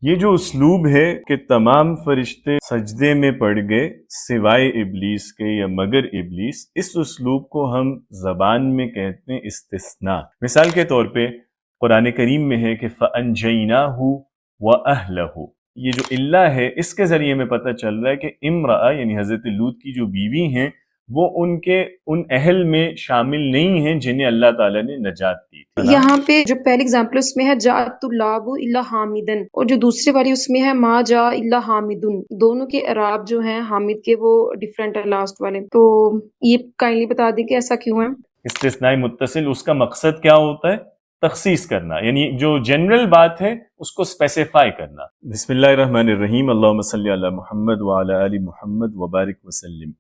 یہ جو اسلوب ہے کہ تمام فرشتے سجدے میں پڑ گئے سوائے ابلیس کے یا مگر ابلیس، اس اسلوب کو ہم زبان میں کہتے ہیں استثناء۔ مثال کے طور پہ قرآن کریم میں ہے کہ فَأَنْجَيْنَاهُ وَأَهْلَهُ، یہ جو اللہ ہے اس کے ذریعے میں پتہ چل رہا ہے کہ امرأہ یعنی حضرت لوط کی جو بیوی ہیں وہ ان اہل میں شامل نہیں ہیں جنہیں اللہ تعالیٰ نے نجات دی تھی۔ یہاں پہ جو پہلی اگزامپل اس میں ہے جاءت اللعب الا حامدن، اور جو دوسری والی اس میں ہے ما جاء الا حامدن، دونوں کے اعراب جو ہیں حامد کے وہ ڈیفرنٹ ہے لاسٹ والے، تو یہ کائنڈلی بتا دیں کہ ایسا کیوں ہے؟ استثناء متصل اس کا مقصد کیا ہوتا ہے؟ تخصیص کرنا، یعنی جو جنرل بات ہے اس کو اسپیسیفائی کرنا۔ بسم اللہ الرحمن الرحیم، اللہم صلی علی محمد وعلی آل محمد وبارک وسلم۔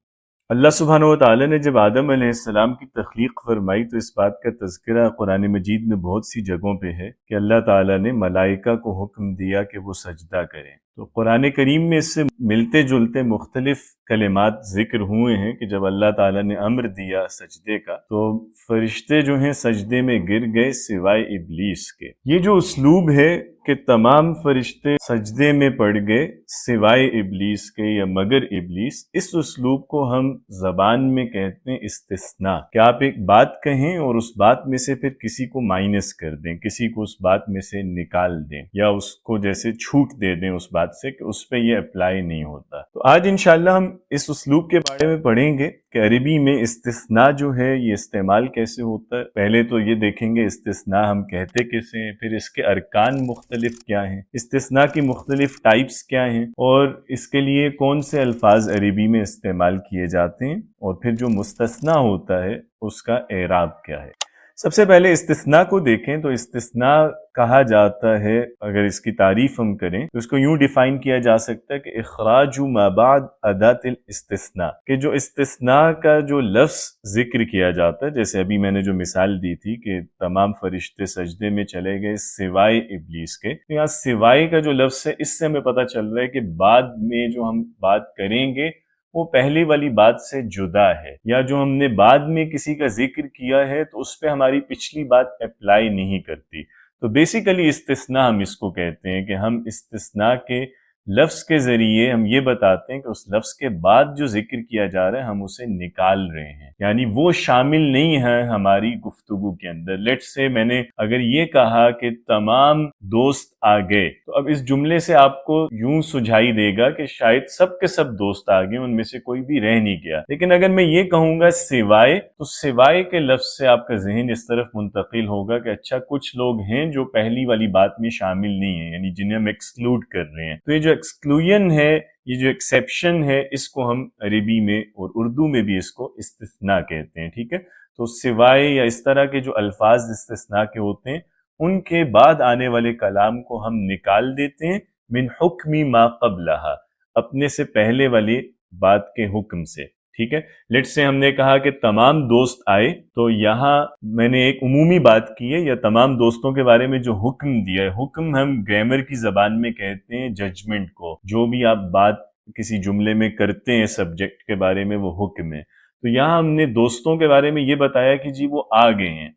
اللہ سبحانہ وتعالی نے جب آدم علیہ السلام کی تخلیق فرمائی تو اس بات کا تذکرہ قرآن مجید میں بہت سی جگہوں پہ ہے کہ اللہ تعالیٰ نے ملائکہ کو حکم دیا کہ وہ سجدہ کریں۔ تو قرآن کریم میں اس سے ملتے جلتے مختلف کلمات ذکر ہوئے ہیں کہ جب اللہ تعالیٰ نے امر دیا سجدے کا تو فرشتے جو ہیں سجدے میں گر گئے سوائے ابلیس کے۔ یہ جو اسلوب ہے کہ تمام فرشتے سجدے میں پڑ گئے سوائے ابلیس کے یا مگر ابلیس، اس اسلوب کو ہم زبان میں کہتے ہیں استثناء، کہ آپ ایک بات کہیں اور اس بات میں سے پھر کسی کو مائنس کر دیں، کسی کو اس بات میں سے نکال دیں، یا اس کو جیسے چھوٹ دے دیں اس بات سے کہ اس پہ یہ اپلائی نہیں ہوتا۔ تو آج انشاءاللہ ہم اس اسلوب کے بارے میں پڑھیں گے کہ عربی میں استثناء جو ہے یہ استعمال کیسے ہوتا ہے۔ پہلے تو یہ دیکھیں گے استثناء ہم کہتے کیسے ہیں، پھر اس کے ارکان مختلف کیا ہیں، استثناء کی مختلف ٹائپس کیا ہیں، اور اس کے لیے کون سے الفاظ عربی میں استعمال کیے جاتے ہیں، اور پھر جو مستثنیٰ ہوتا ہے اس کا اعراب کیا ہے۔ سب سے پہلے استثناء کو دیکھیں تو استثناء کہا جاتا ہے، اگر اس کی تعریف ہم کریں تو اس کو یوں ڈیفائن کیا جا سکتا ہے کہ اخراج ما بعد اداۃ الاستثناء، کہ جو استثناء کا جو لفظ ذکر کیا جاتا ہے، جیسے ابھی میں نے جو مثال دی تھی کہ تمام فرشتے سجدے میں چلے گئے سوائے ابلیس کے، تو یہاں سوائے کا جو لفظ ہے اس سے ہمیں پتہ چل رہا ہے کہ بعد میں جو ہم بات کریں گے وہ پہلی والی بات سے جدا ہے، یا جو ہم نے بعد میں کسی کا ذکر کیا ہے تو اس پہ ہماری پچھلی بات اپلائی نہیں کرتی۔ تو بیسیکلی استثناء ہم اس کو کہتے ہیں کہ ہم استثناء کے لفظ کے ذریعے ہم یہ بتاتے ہیں کہ اس لفظ کے بعد جو ذکر کیا جا رہا ہے ہم اسے نکال رہے ہیں، یعنی وہ شامل نہیں ہے ہماری گفتگو کے اندر۔ لیٹس سے میں نے اگر یہ کہا کہ تمام دوست آ گئے، تو اب اس جملے سے آپ کو یوں سجھائی دے گا کہ شاید سب کے سب دوست آ گئے، ان میں سے کوئی بھی رہ نہیں گیا۔ لیکن اگر میں یہ کہوں گا سوائے، تو سوائے کے لفظ سے آپ کا ذہن اس طرف منتقل ہوگا کہ اچھا کچھ لوگ ہیں جو پہلی والی بات میں شامل نہیں ہیں، یعنی جنہیں ہم ایکسکلوڈ کر رہے ہیں۔ تو یہ جو ایکسکلوژن ہے، یہ جو ایکسیپشن ہے، اس کو ہم عربی میں اور اردو میں بھی اس کو استثناء کہتے ہیں، ٹھیک ہے۔ تو سوائے یا اس طرح کے جو الفاظ استثناء کے ہوتے ہیں ان کے بعد آنے والے کلام کو ہم نکال دیتے ہیں من حکم ما قبلہا، اپنے سے پہلے والی بات کے حکم سے، ٹھیک ہے۔ لیٹس سے ہم نے کہا کہ تمام دوست آئے، تو یہاں میں نے ایک عمومی بات کی ہے، یا تمام دوستوں کے بارے میں جو حکم دیا ہے، حکم ہم گرامر کی زبان میں کہتے ہیں ججمنٹ کو، جو بھی آپ بات کسی جملے میں کرتے ہیں سبجیکٹ کے بارے میں وہ حکم ہے۔ تو یہاں ہم نے دوستوں کے بارے میں یہ بتایا کہ جی وہ آ گئے ہیں،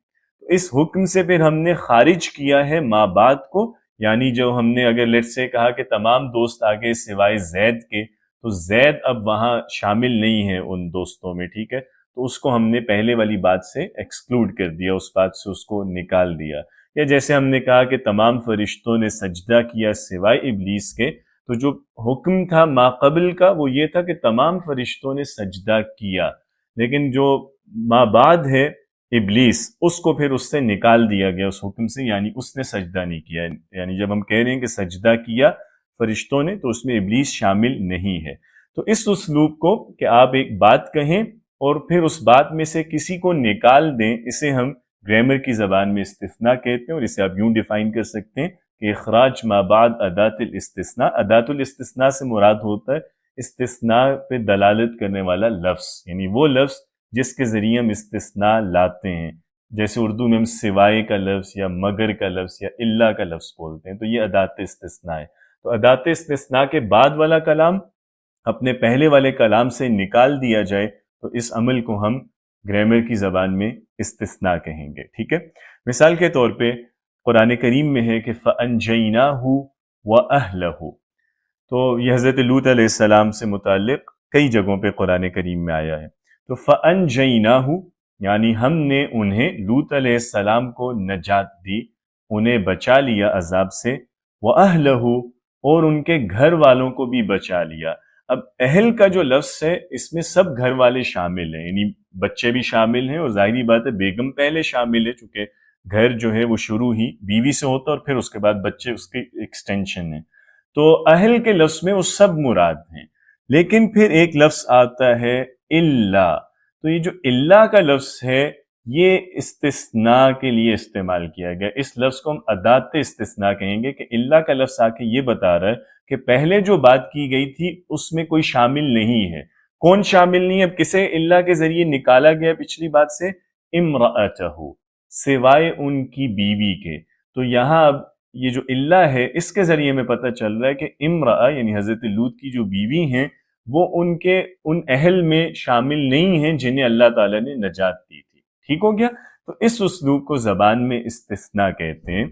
اس حکم سے پھر ہم نے خارج کیا ہے ما بعد کو، یعنی جو ہم نے اگر لیٹ سے کہا کہ تمام دوست آگے سوائے زید کے، تو زید اب وہاں شامل نہیں ہے ان دوستوں میں، ٹھیک ہے۔ تو اس کو ہم نے پہلے والی بات سے ایکسکلوڈ کر دیا، اس بات سے اس کو نکال دیا۔ یا جیسے ہم نے کہا کہ تمام فرشتوں نے سجدہ کیا سوائے ابلیس کے، تو جو حکم تھا ما قبل کا وہ یہ تھا کہ تمام فرشتوں نے سجدہ کیا، لیکن جو ما بعد ہے ابلیس، اس کو پھر اس سے نکال دیا گیا اس حکم سے، یعنی اس نے سجدہ نہیں کیا۔ یعنی جب ہم کہہ رہے ہیں کہ سجدہ کیا فرشتوں نے، تو اس میں ابلیس شامل نہیں ہے۔ تو اس اسلوب کو کہ آپ ایک بات کہیں اور پھر اس بات میں سے کسی کو نکال دیں، اسے ہم گرامر کی زبان میں استثناء کہتے ہیں، اور اسے آپ یوں ڈیفائن کر سکتے ہیں کہ اخراج ما بعد اداۃ الاستثناء۔ اداۃ الاستثناء سے مراد ہوتا ہے استثناء پہ دلالت کرنے والا لفظ، یعنی وہ لفظ جس کے ذریعے ہم استثناء لاتے ہیں، جیسے اردو میں ہم سوائے کا لفظ یا مگر کا لفظ یا الا کا لفظ بولتے ہیں، تو یہ اداۃ استثناء ہے۔ تو اداۃ استثناء کے بعد والا کلام اپنے پہلے والے کلام سے نکال دیا جائے تو اس عمل کو ہم گرامر کی زبان میں استثناء کہیں گے، ٹھیک ہے۔ مثال کے طور پہ قرآن کریم میں ہے کہ فَأَنْجَيْنَاهُ وَأَهْلَهُ. تو یہ حضرت لوط علیہ السلام سے متعلق کئی جگہوں پہ قرآن کریم میں آیا ہے. تو فَأَنْجَيْنَاهُ یعنی ہم نے انہیں لوط علیہ السلام کو نجات دی، انہیں بچا لیا عذاب سے. وَأَهْلَهُ اور ان کے گھر والوں کو بھی بچا لیا. اب اہل کا جو لفظ ہے اس میں سب گھر والے شامل ہیں، یعنی بچے بھی شامل ہیں، اور ظاہری بات ہے بیگم پہلے شامل ہے، چونکہ گھر جو ہے وہ شروع ہی بیوی سے ہوتا ہے اور پھر اس کے بعد بچے اس کی ایکسٹینشن ہے. تو اہل کے لفظ میں وہ سب مراد ہیں. لیکن پھر ایک لفظ آتا ہے الا. تو یہ جو الا کا لفظ ہے یہ استثناء کے لیے استعمال کیا گیا. اس لفظ کو ہم ادات استثناء کہیں گے کہ الا کا لفظ آ کے یہ بتا رہا ہے کہ پہلے جو بات کی گئی تھی اس میں کوئی شامل نہیں ہے. کون شامل نہیں ہے؟ اب کسے الا کے ذریعے نکالا گیا پچھلی بات سے؟ امرأتہ، سوائے ان کی بیوی کے. تو یہاں اب یہ جو اللہ ہے اس کے ذریعے میں پتہ چل رہا ہے کہ امرأہ یعنی حضرت لوط کی جو بیوی ہیں وہ ان اہل میں شامل نہیں ہیں جنہیں اللہ تعالیٰ نے نجات دی تھی. ٹھیک ہو گیا؟ تو اس اسلوب کو زبان میں استثناء کہتے ہیں.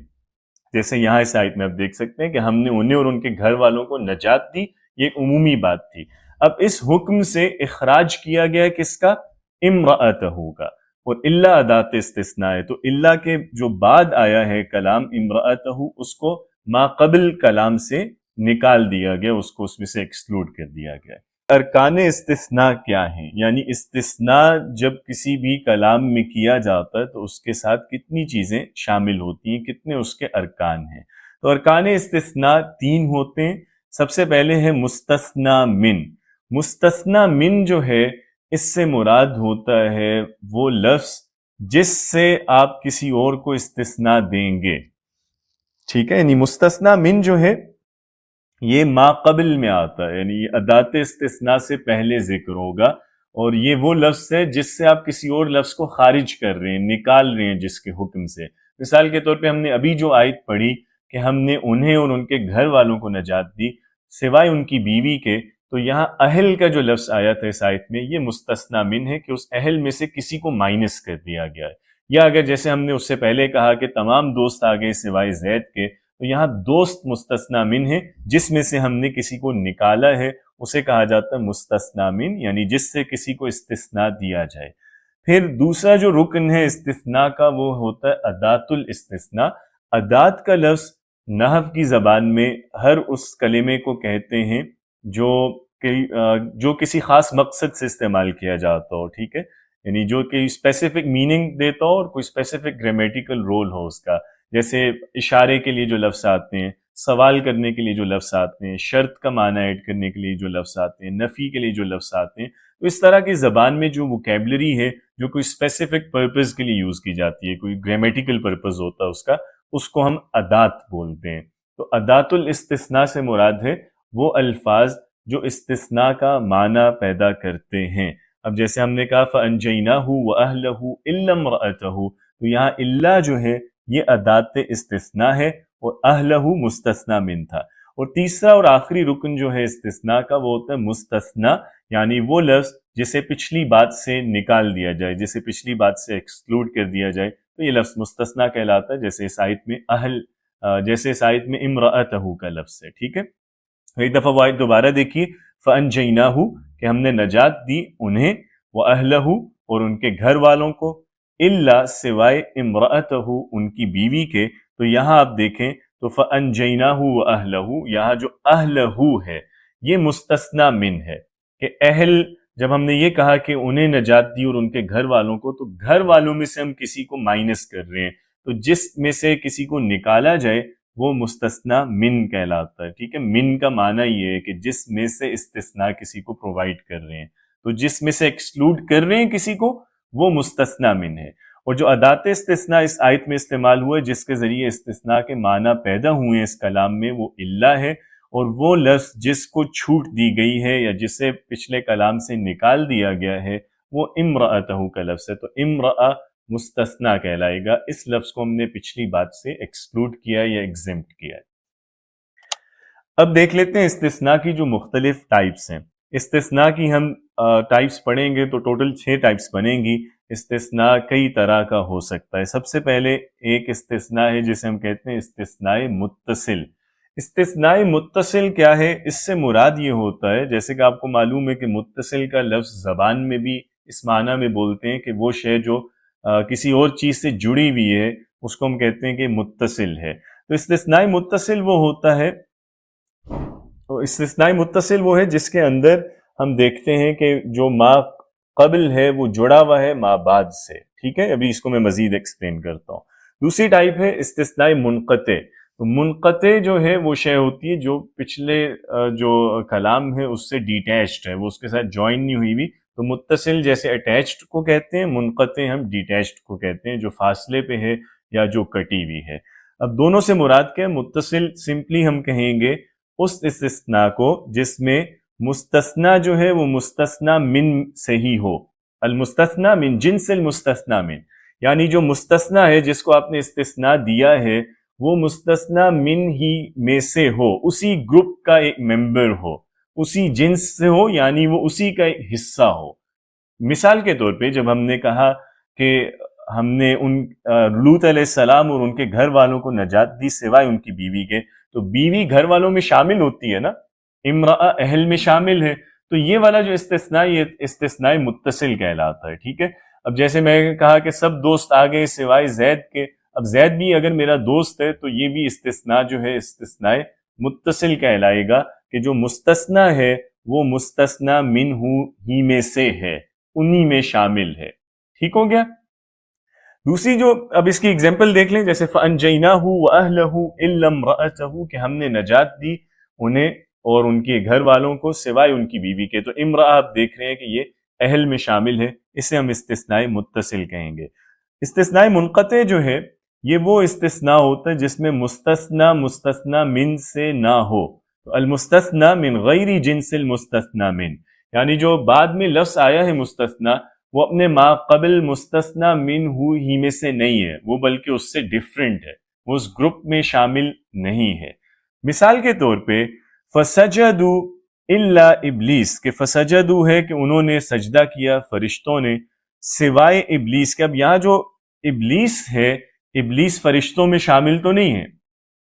جیسے یہاں اس آیت میں آپ دیکھ سکتے ہیں کہ ہم نے انہیں اور ان کے گھر والوں کو نجات دی، یہ ایک عمومی بات تھی. اب اس حکم سے اخراج کیا گیا کس کا؟ امرأتہ کا. اور اللہ ادات استثناء ہے، تو اللہ کے جو بعد آیا ہے کلام امرأتہ اس کو ما قبل کلام سے نکال دیا گیا، اس کو اس میں سے ایکسکلوڈ کر دیا گیا. ارکان استثناء کیا ہیں؟ یعنی استثناء جب کسی بھی کلام میں کیا جاتا ہے تو اس کے ساتھ کتنی چیزیں شامل ہوتی ہیں، کتنے اس کے ارکان ہیں. تو ارکان استثناء 3 ہوتے ہیں. سب سے پہلے ہے مستثنی من. مستثنی من جو ہے اس سے مراد ہوتا ہے وہ لفظ جس سے آپ کسی اور کو استثناء دیں گے. ٹھیک ہے، یعنی مستثنی من جو ہے یہ ما قبل میں آتا ہے، یعنی ادات استثناء سے پہلے ذکر ہوگا، اور یہ وہ لفظ ہے جس سے آپ کسی اور لفظ کو خارج کر رہے ہیں، نکال رہے ہیں جس کے حکم سے. مثال کے طور پہ ہم نے ابھی جو آیت پڑھی کہ ہم نے انہیں اور ان کے گھر والوں کو نجات دی سوائے ان کی بیوی کے، تو یہاں اہل کا جو لفظ آیا تھا اس آیت میں یہ مستثنی من ہے کہ اس اہل میں سے کسی کو مائنس کر دیا گیا ہے. یا اگر جیسے ہم نے اس سے پہلے کہا کہ تمام دوست آ گئے سوائے زید کے، تو یہاں دوست مستثنی من ہے، جس میں سے ہم نے کسی کو نکالا ہے اسے کہا جاتا ہے مستثنی من، یعنی جس سے کسی کو استثناء دیا جائے. پھر دوسرا جو رکن ہے استثناء کا وہ ہوتا ہے ادات الاستثناء. ادات کا لفظ نحو کی زبان میں ہر اس کلمے کو کہتے ہیں جو کسی خاص مقصد سے استعمال کیا جاتا ہو. ٹھیک ہے، یعنی جو کہ اسپیسیفک میننگ دیتا ہو اور کوئی اسپیسیفک گرامیٹیکل رول ہو اس کا. جیسے اشارے کے لیے جو لفظ آتے ہیں، سوال کرنے کے لیے جو لفظ آتے ہیں، شرط کا معنی ایڈ کرنے کے لیے جو لفظ آتے ہیں، نفی کے لیے جو لفظ آتے ہیں. تو اس طرح کی زبان میں جو ووکیبلری ہے جو کوئی اسپیسیفک پرپز کے لیے یوز کی جاتی ہے، کوئی گرامیٹیکل پرپز ہوتا ہے اس کو ہم ادات بولتے ہیں. تو ادات الاستثناء سے مراد ہے وہ الفاظ جو استثناء کا معنی پیدا کرتے ہیں. اب جیسے ہم نے کہا فَأَنْجَيْنَاهُ وَأَهْلَهُ إِلَّا امْرَأَتَهُ، تو یہاں الا جو ہے یہ ادات استثناء ہے اور اہلہ مستثنی من تھا. اور تیسرا اور آخری رکن جو ہے استثناء کا وہ ہوتا ہے مستثنی، یعنی وہ لفظ جسے پچھلی بات سے نکال دیا جائے، جسے پچھلی بات سے ایکسکلوڈ کر دیا جائے، تو یہ لفظ مستثنی کہلاتا ہے. جیسے اس آیت میں امرأتہ کا لفظ ہے. ٹھیک ہے، ایک دفعہ وہ آیت دوبارہ دیکھیے فَأَنْجَيْنَاهُ کہ ہم نے نجات دی انہیں، وَأَهْلَهُ اور ان کے گھر والوں کو، إِلَّا سوائے امرأتہ ان کی بیوی کے. تو یہاں آپ دیکھیں تو فَأَنْجَيْنَاهُ وَأَهْلَهُ یہاں جو اہلہ ہے یہ مستثنی من ہے کہ اہل جب ہم نے یہ کہا کہ انہیں نجات دی اور ان کے گھر والوں کو، تو گھر والوں میں سے ہم کسی کو مائنس کر رہے ہیں، تو جس میں سے کسی کو نکالا جائے وہ مستثنی من کہلاتا ہے. ٹھیک ہے، من کا معنی یہ ہے کہ جس میں سے استثناء کسی کو پرووائڈ کر رہے ہیں، تو جس میں سے ایکسکلوڈ کر رہے ہیں کسی کو وہ مستثنی من ہے. اور جو ادات استثناء اس آیت میں استعمال ہوئے جس کے ذریعے استثناء کے معنی پیدا ہوئے ہیں اس کلام میں، وہ اللہ ہے. اور وہ لفظ جس کو چھوٹ دی گئی ہے یا جسے پچھلے کلام سے نکال دیا گیا ہے وہ امرأتہ کا لفظ ہے. تو امرأہ مستثنی کہلائے گا. اس لفظ کو ہم نے پچھلی بات سے ایکسکلوڈ کیا یا ایگزمپٹ کیا ہے. اب دیکھ لیتے ہیں استثناء کی جو مختلف ٹائپس ہیں. استثناء کی ہم ٹائپس پڑھیں گے تو ٹوٹل 6 ٹائپس بنیں گی. استثناء کئی طرح کا ہو سکتا ہے. سب سے پہلے ایک استثناء ہے جسے ہم کہتے ہیں استثناء متصل. استثناء متصل کیا ہے؟ اس سے مراد یہ ہوتا ہے، جیسے کہ آپ کو معلوم ہے کہ متصل کا لفظ زبان میں بھی اس معنی میں بولتے ہیں کہ وہ شے جو کسی اور چیز سے جڑی ہوئی ہے اس کو ہم کہتے ہیں کہ متصل ہے۔ تو استثناء متصل وہ ہوتا ہے، استثناء متصل وہ ہے جس کے اندر ہم دیکھتے ہیں کہ جو ما قبل ہے وہ جڑا ہوا ہے ما بعد سے، ٹھیک ہے؟ ابھی اس کو میں مزید ایکسپلین کرتا ہوں۔ دوسری ٹائپ ہے استثناء منقطع۔ تو منقطع جو ہے وہ شے ہوتی ہے جو پچھلے جو کلام ہے اس سے ڈیٹیچڈ ہے، وہ اس کے ساتھ جوائن نہیں ہوئی بھی۔ تو متصل جیسے اٹیچڈ کو کہتے ہیں، منقطع ہم ڈیٹیچڈ کو کہتے ہیں، جو فاصلے پہ ہے یا جو کٹی ہوئی ہے۔ اب دونوں سے مراد کیا ہے؟ متصل سمپلی ہم کہیں گے اس استثناء کو جس میں مستثنیٰ جو ہے وہ مستثنیٰ من سے ہی ہو، المستثنیٰ من جنس المستثنیٰ من، یعنی جو مستثنیٰ ہے جس کو آپ نے استثناء دیا ہے وہ مستثنیٰ من ہی میں سے ہو، اسی گروپ کا ایک ممبر ہو، اسی جنس سے ہو، یعنی وہ اسی کا ایک حصہ ہو۔ مثال کے طور پہ جب ہم نے کہا کہ ہم نے ان لوط علیہ السلام اور ان کے گھر والوں کو نجات دی سوائے ان کی بیوی کے، تو بیوی گھر والوں میں شامل ہوتی ہے نا، امرأہ اہل میں شامل ہے، تو یہ والا جو استثناء یہ استثناء متصل کہلاتا ہے، ٹھیک ہے؟ اب جیسے میں نے کہا کہ سب دوست آ گئے سوائے زید کے، اب زید بھی اگر میرا دوست ہے تو یہ بھی استثناء جو ہے استثناء متصل کہلائے گا کہ جو مستثنیٰ ہے وہ مستثنیٰ منہ ہی میں سے ہے، انہی میں شامل ہے، ٹھیک ہو گیا؟ دوسری جو اب اس کی اگزامپل دیکھ لیں، جیسے فَأَنْجَيْنَاهُ وَأَهْلَهُ إِلَّا امْرَأَتَهُ کہ ہم نے نجات دی انہیں اور ان کے گھر والوں کو سوائے ان کی بیوی کے۔ تو امرأہ آپ دیکھ رہے ہیں کہ یہ اہل میں شامل ہے، اسے ہم استثناء متصل کہیں گے۔ استثناء منقطع جو ہے یہ وہ استثناء ہوتا ہے جس میں مستثنیٰ مستثنیٰ من سے نہ ہو، تو المستثنیٰ من غیر جنس المستثنیٰ من، یعنی جو بعد میں لفظ آیا ہے مستثنیٰ وہ اپنے ما قبل مستثنیٰ من ہی میں سے نہیں ہے، وہ بلکہ اس سے ڈیفرنٹ ہے، وہ اس گروپ میں شامل نہیں ہے۔ مثال کے طور پہ فسجدوا الا ابلیس، کہ فسجدوا ہے کہ انہوں نے سجدہ کیا فرشتوں نے سوائے ابلیس کے۔ اب یہاں جو ابلیس ہے، ابلیس فرشتوں میں شامل تو نہیں ہے،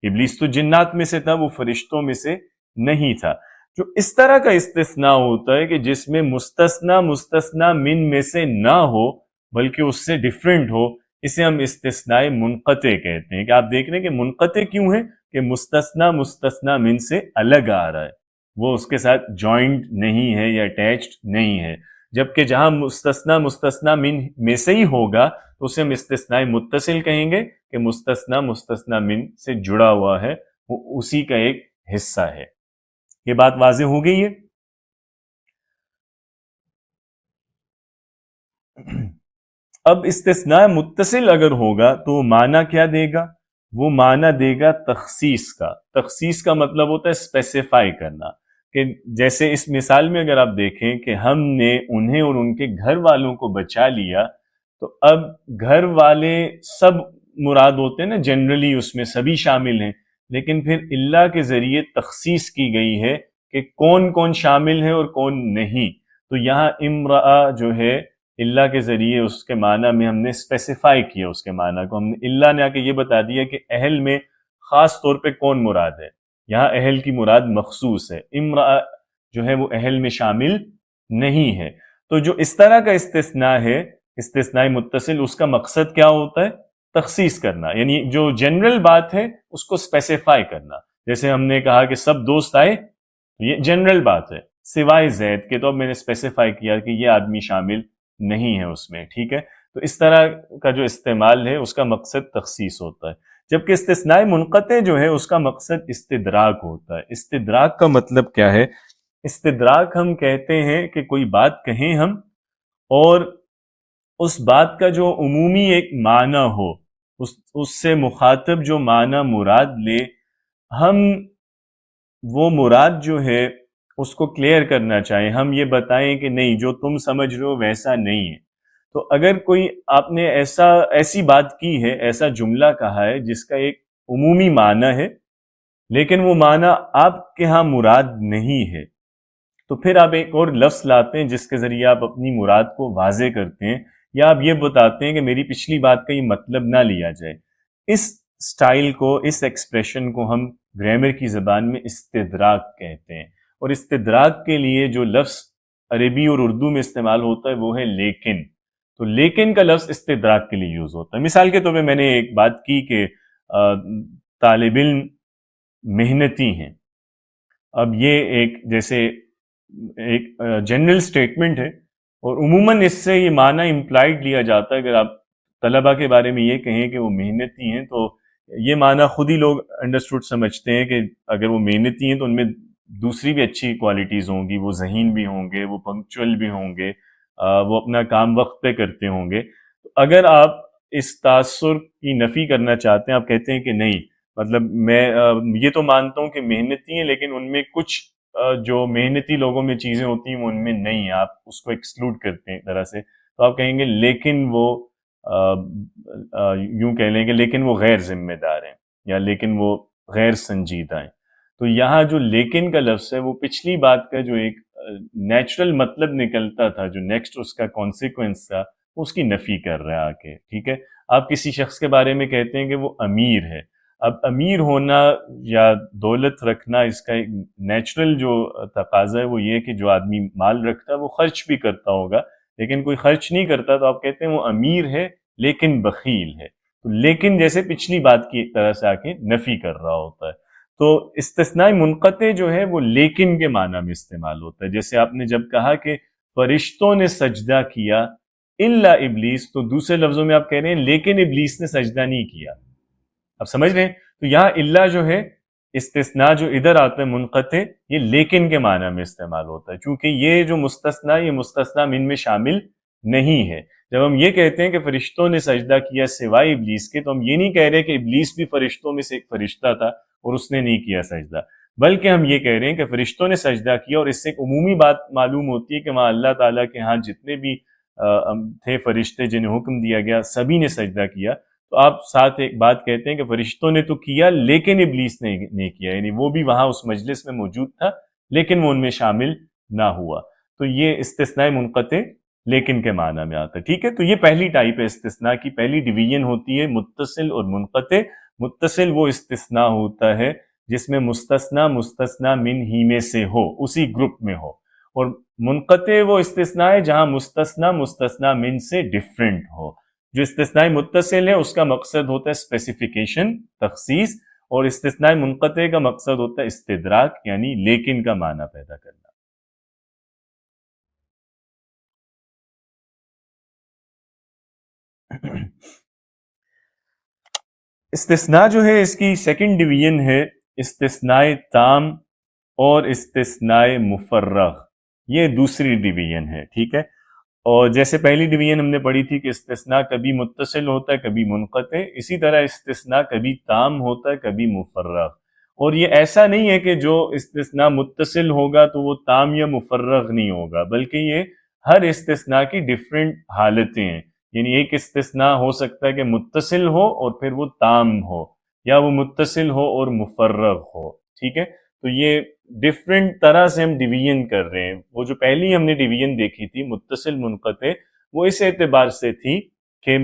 ابلیس تو جنات میں سے تھا، وہ فرشتوں میں سے نہیں تھا۔ جو اس طرح کا استثناء ہوتا ہے کہ جس میں مستثنیٰ مستثنیٰ من میں سے نہ ہو بلکہ اس سے ڈیفرنٹ ہو، اسے ہم استثناء منقطع کہتے ہیں۔ کہ آپ دیکھ رہے ہیں کہ منقطع کیوں ہے؟ کہ مستثنیٰ مستثنیٰ من سے الگ آ رہا ہے، وہ اس کے ساتھ جوائنٹ نہیں ہے یا اٹیچڈ نہیں ہے، جبکہ جہاں مستثنیٰ مستثنیٰ من میں سے ہی ہوگا تو اسے ہم استثناء متصل کہیں گے کہ مستثنیٰ مستثنیٰ من سے جڑا ہوا ہے، وہ اسی کا ایک حصہ ہے۔ یہ بات واضح ہو گئی ہے؟ اب استثناء متصل اگر ہوگا تو معنی کیا دے گا؟ وہ معنی دے گا تخصیص کا۔ تخصیص کا مطلب ہوتا ہے اسپیسیفائی کرنا، کہ جیسے اس مثال میں اگر آپ دیکھیں کہ ہم نے انہیں اور ان کے گھر والوں کو بچا لیا، تو اب گھر والے سب مراد ہوتے ہیں نا، جنرلی اس میں سبھی شامل ہیں، لیکن پھر اللہ کے ذریعے تخصیص کی گئی ہے کہ کون کون شامل ہے اور کون نہیں۔ تو یہاں امرأہ جو ہے اللہ کے ذریعے اس کے معنی میں ہم نے اسپیسیفائی کیا، اس کے معنی کو ہم نے، اللہ نے آ کے یہ بتا دیا کہ اہل میں خاص طور پہ کون مراد ہے، یہاں اہل کی مراد مخصوص ہے، امرأہ جو ہے وہ اہل میں شامل نہیں ہے۔ تو جو اس طرح کا استثناء ہے استثناء متصل، اس کا مقصد کیا ہوتا ہے؟ تخصیص کرنا، یعنی جو جنرل بات ہے اس کو اسپیسیفائی کرنا۔ جیسے ہم نے کہا کہ سب دوست آئے، یہ جنرل بات ہے، سوائے زید کے، تو اب میں نے اسپیسیفائی کیا کہ یہ آدمی شامل نہیں ہے اس میں، ٹھیک ہے؟ تو اس طرح کا جو استعمال ہے اس کا مقصد تخصیص ہوتا ہے، جبکہ استثناء منقطع جو ہے اس کا مقصد استدراک ہوتا ہے۔ استدراک کا مطلب کیا ہے؟ استدراک ہم کہتے ہیں کہ کوئی بات کہیں ہم اور اس بات کا جو عمومی ایک معنی ہو، اس سے مخاطب جو معنی مراد لے، ہم وہ مراد جو ہے اس کو کلیئر کرنا چاہیں، ہم یہ بتائیں کہ نہیں جو تم سمجھ رہے ہو ویسا نہیں ہے۔ تو اگر کوئی آپ نے ایسی بات کی ہے، ایسا جملہ کہا ہے جس کا ایک عمومی معنی ہے لیکن وہ معنی آپ کے ہاں مراد نہیں ہے، تو پھر آپ ایک اور لفظ لاتے ہیں جس کے ذریعے آپ اپنی مراد کو واضح کرتے ہیں، یا آپ یہ بتاتے ہیں کہ میری پچھلی بات کا یہ مطلب نہ لیا جائے۔ اس سٹائل کو، اس ایکسپریشن کو ہم گرامر کی زبان میں استدراک کہتے ہیں، اور استدراک کے لیے جو لفظ عربی اور اردو میں استعمال ہوتا ہے وہ ہے لیکن. تو لیکن کا لفظ استدراک کے لیے یوز ہوتا ہے. مثال کے طور پہ میں نے ایک بات کی کہ طالب علم محنتی ہیں. اب یہ ایک جیسے ایک جنرل سٹیٹمنٹ ہے، اور عموماً اس سے یہ معنی امپلائڈ لیا جاتا ہے. اگر آپ طلبہ کے بارے میں یہ کہیں کہ وہ محنتی ہیں تو یہ معنی خود ہی لوگ انڈرسٹوڈ سمجھتے ہیں کہ اگر وہ محنتی ہیں تو ان میں دوسری بھی اچھی کوالٹیز ہوں گی، وہ ذہین بھی ہوں گے، وہ پنکچوئل بھی ہوں گے، وہ اپنا کام وقت پہ کرتے ہوں گے. اگر آپ اس تاثر کی نفی کرنا چاہتے ہیں، آپ کہتے ہیں کہ نہیں، مطلب میں یہ تو مانتا ہوں کہ محنتی ہیں لیکن ان میں کچھ جو محنتی لوگوں میں چیزیں ہوتی ہیں وہ ان میں نہیں ہیں، آپ اس کو ایکسکلوڈ کرتے ہیں ایک طرح سے، تو آپ کہیں گے لیکن وہ یوں کہہ لیں گے لیکن وہ غیر ذمہ دار ہیں، یا لیکن وہ غیر سنجیدہ ہیں. تو یہاں جو لیکن کا لفظ ہے وہ پچھلی بات کا جو ایک نیچرل مطلب نکلتا تھا، جو نیکسٹ اس کا کانسیکوینس تھا، اس کی نفی کر رہا ہے آ کے. ٹھیک ہے، آپ کسی شخص کے بارے میں کہتے ہیں کہ وہ امیر ہے. اب امیر ہونا یا دولت رکھنا، اس کا ایک نیچرل جو تقاضا ہے وہ یہ کہ جو آدمی مال رکھتا ہے وہ خرچ بھی کرتا ہوگا، لیکن کوئی خرچ نہیں کرتا تو آپ کہتے ہیں وہ امیر ہے لیکن بخیل ہے. تو لیکن جیسے پچھلی بات کی ایک طرح سے آ کے نفی کر رہا ہوتا ہے. تو استثناء منقطع جو ہے وہ لیکن کے معنی میں استعمال ہوتا ہے. جیسے آپ نے جب کہا کہ فرشتوں نے سجدہ کیا الا ابلیس، تو دوسرے لفظوں میں آپ کہہ رہے ہیں لیکن ابلیس نے سجدہ نہیں کیا. اب سمجھ رہے ہیں؟ تو یہاں الا جو ہے استثناء جو ادھر آتا ہے منقطع، یہ لیکن کے معنی میں استعمال ہوتا ہے، چونکہ یہ جو مستثنیٰ یہ مستثنیٰ من میں شامل نہیں ہے. جب ہم یہ کہتے ہیں کہ فرشتوں نے سجدہ کیا سوائے ابلیس کے، تو ہم یہ نہیں کہہ رہے کہ ابلیس بھی فرشتوں میں سے ایک فرشتہ تھا اور اس نے نہیں کیا سجدہ، بلکہ ہم یہ کہہ رہے ہیں کہ فرشتوں نے سجدہ کیا، اور اس سے ایک عمومی بات معلوم ہوتی ہے کہ وہاں اللہ تعالیٰ کے ہاں جتنے بھی تھے فرشتے جنہیں حکم دیا گیا سبھی نے سجدہ کیا. تو آپ ساتھ ایک بات کہتے ہیں کہ فرشتوں نے تو کیا لیکن ابلیس نے نہیں کیا، یعنی وہ بھی وہاں اس مجلس میں موجود تھا لیکن وہ ان میں شامل نہ ہوا. تو یہ استثناء منقطع لیکن کے معنی میں آتا ہے. ٹھیک ہے، تو یہ پہلی ٹائپ ہے استثناء کی. پہلی ڈویژن ہوتی ہے متصل اور منقطع. متصل وہ استثناء ہوتا ہے جس میں مستثنی من ہی میں سے ہو، اسی گروپ میں ہو، اور منقطع وہ استثناء ہے جہاں مستثنی من سے ڈیفرنٹ ہو. جو استثناء متصل ہے اس کا مقصد ہوتا ہے اسپیسیفیکیشن، تخصیص، اور استثناء منقطع کا مقصد ہوتا ہے استدراک، یعنی لیکن کا معنی پیدا کرنا. استثناء جو ہے اس کی سیکنڈ ڈویژن ہے استثناء تام اور استثناء مفرغ. یہ دوسری ڈویژن ہے. ٹھیک ہے، اور جیسے پہلی ڈویژن ہم نے پڑھی تھی کہ استثناء کبھی متصل ہوتا ہے کبھی منقطع، اسی طرح استثناء کبھی تام ہوتا ہے کبھی مفرغ. اور یہ ایسا نہیں ہے کہ جو استثناء متصل ہوگا تو وہ تام یا مفرغ نہیں ہوگا، بلکہ یہ ہر استثناء کی ڈیفرنٹ حالتیں ہیں. یعنی ایک استثناء ہو سکتا ہے کہ متصل ہو اور پھر وہ تام ہو، یا وہ متصل ہو اور مفرغ ہو. ٹھیک ہے، تو یہ ڈیفرنٹ طرح سے ہم ڈویژن کر رہے ہیں. وہ جو پہلی ہم نے ڈویژن دیکھی تھی متصل منقطع، وہ اس اعتبار سے تھی کہ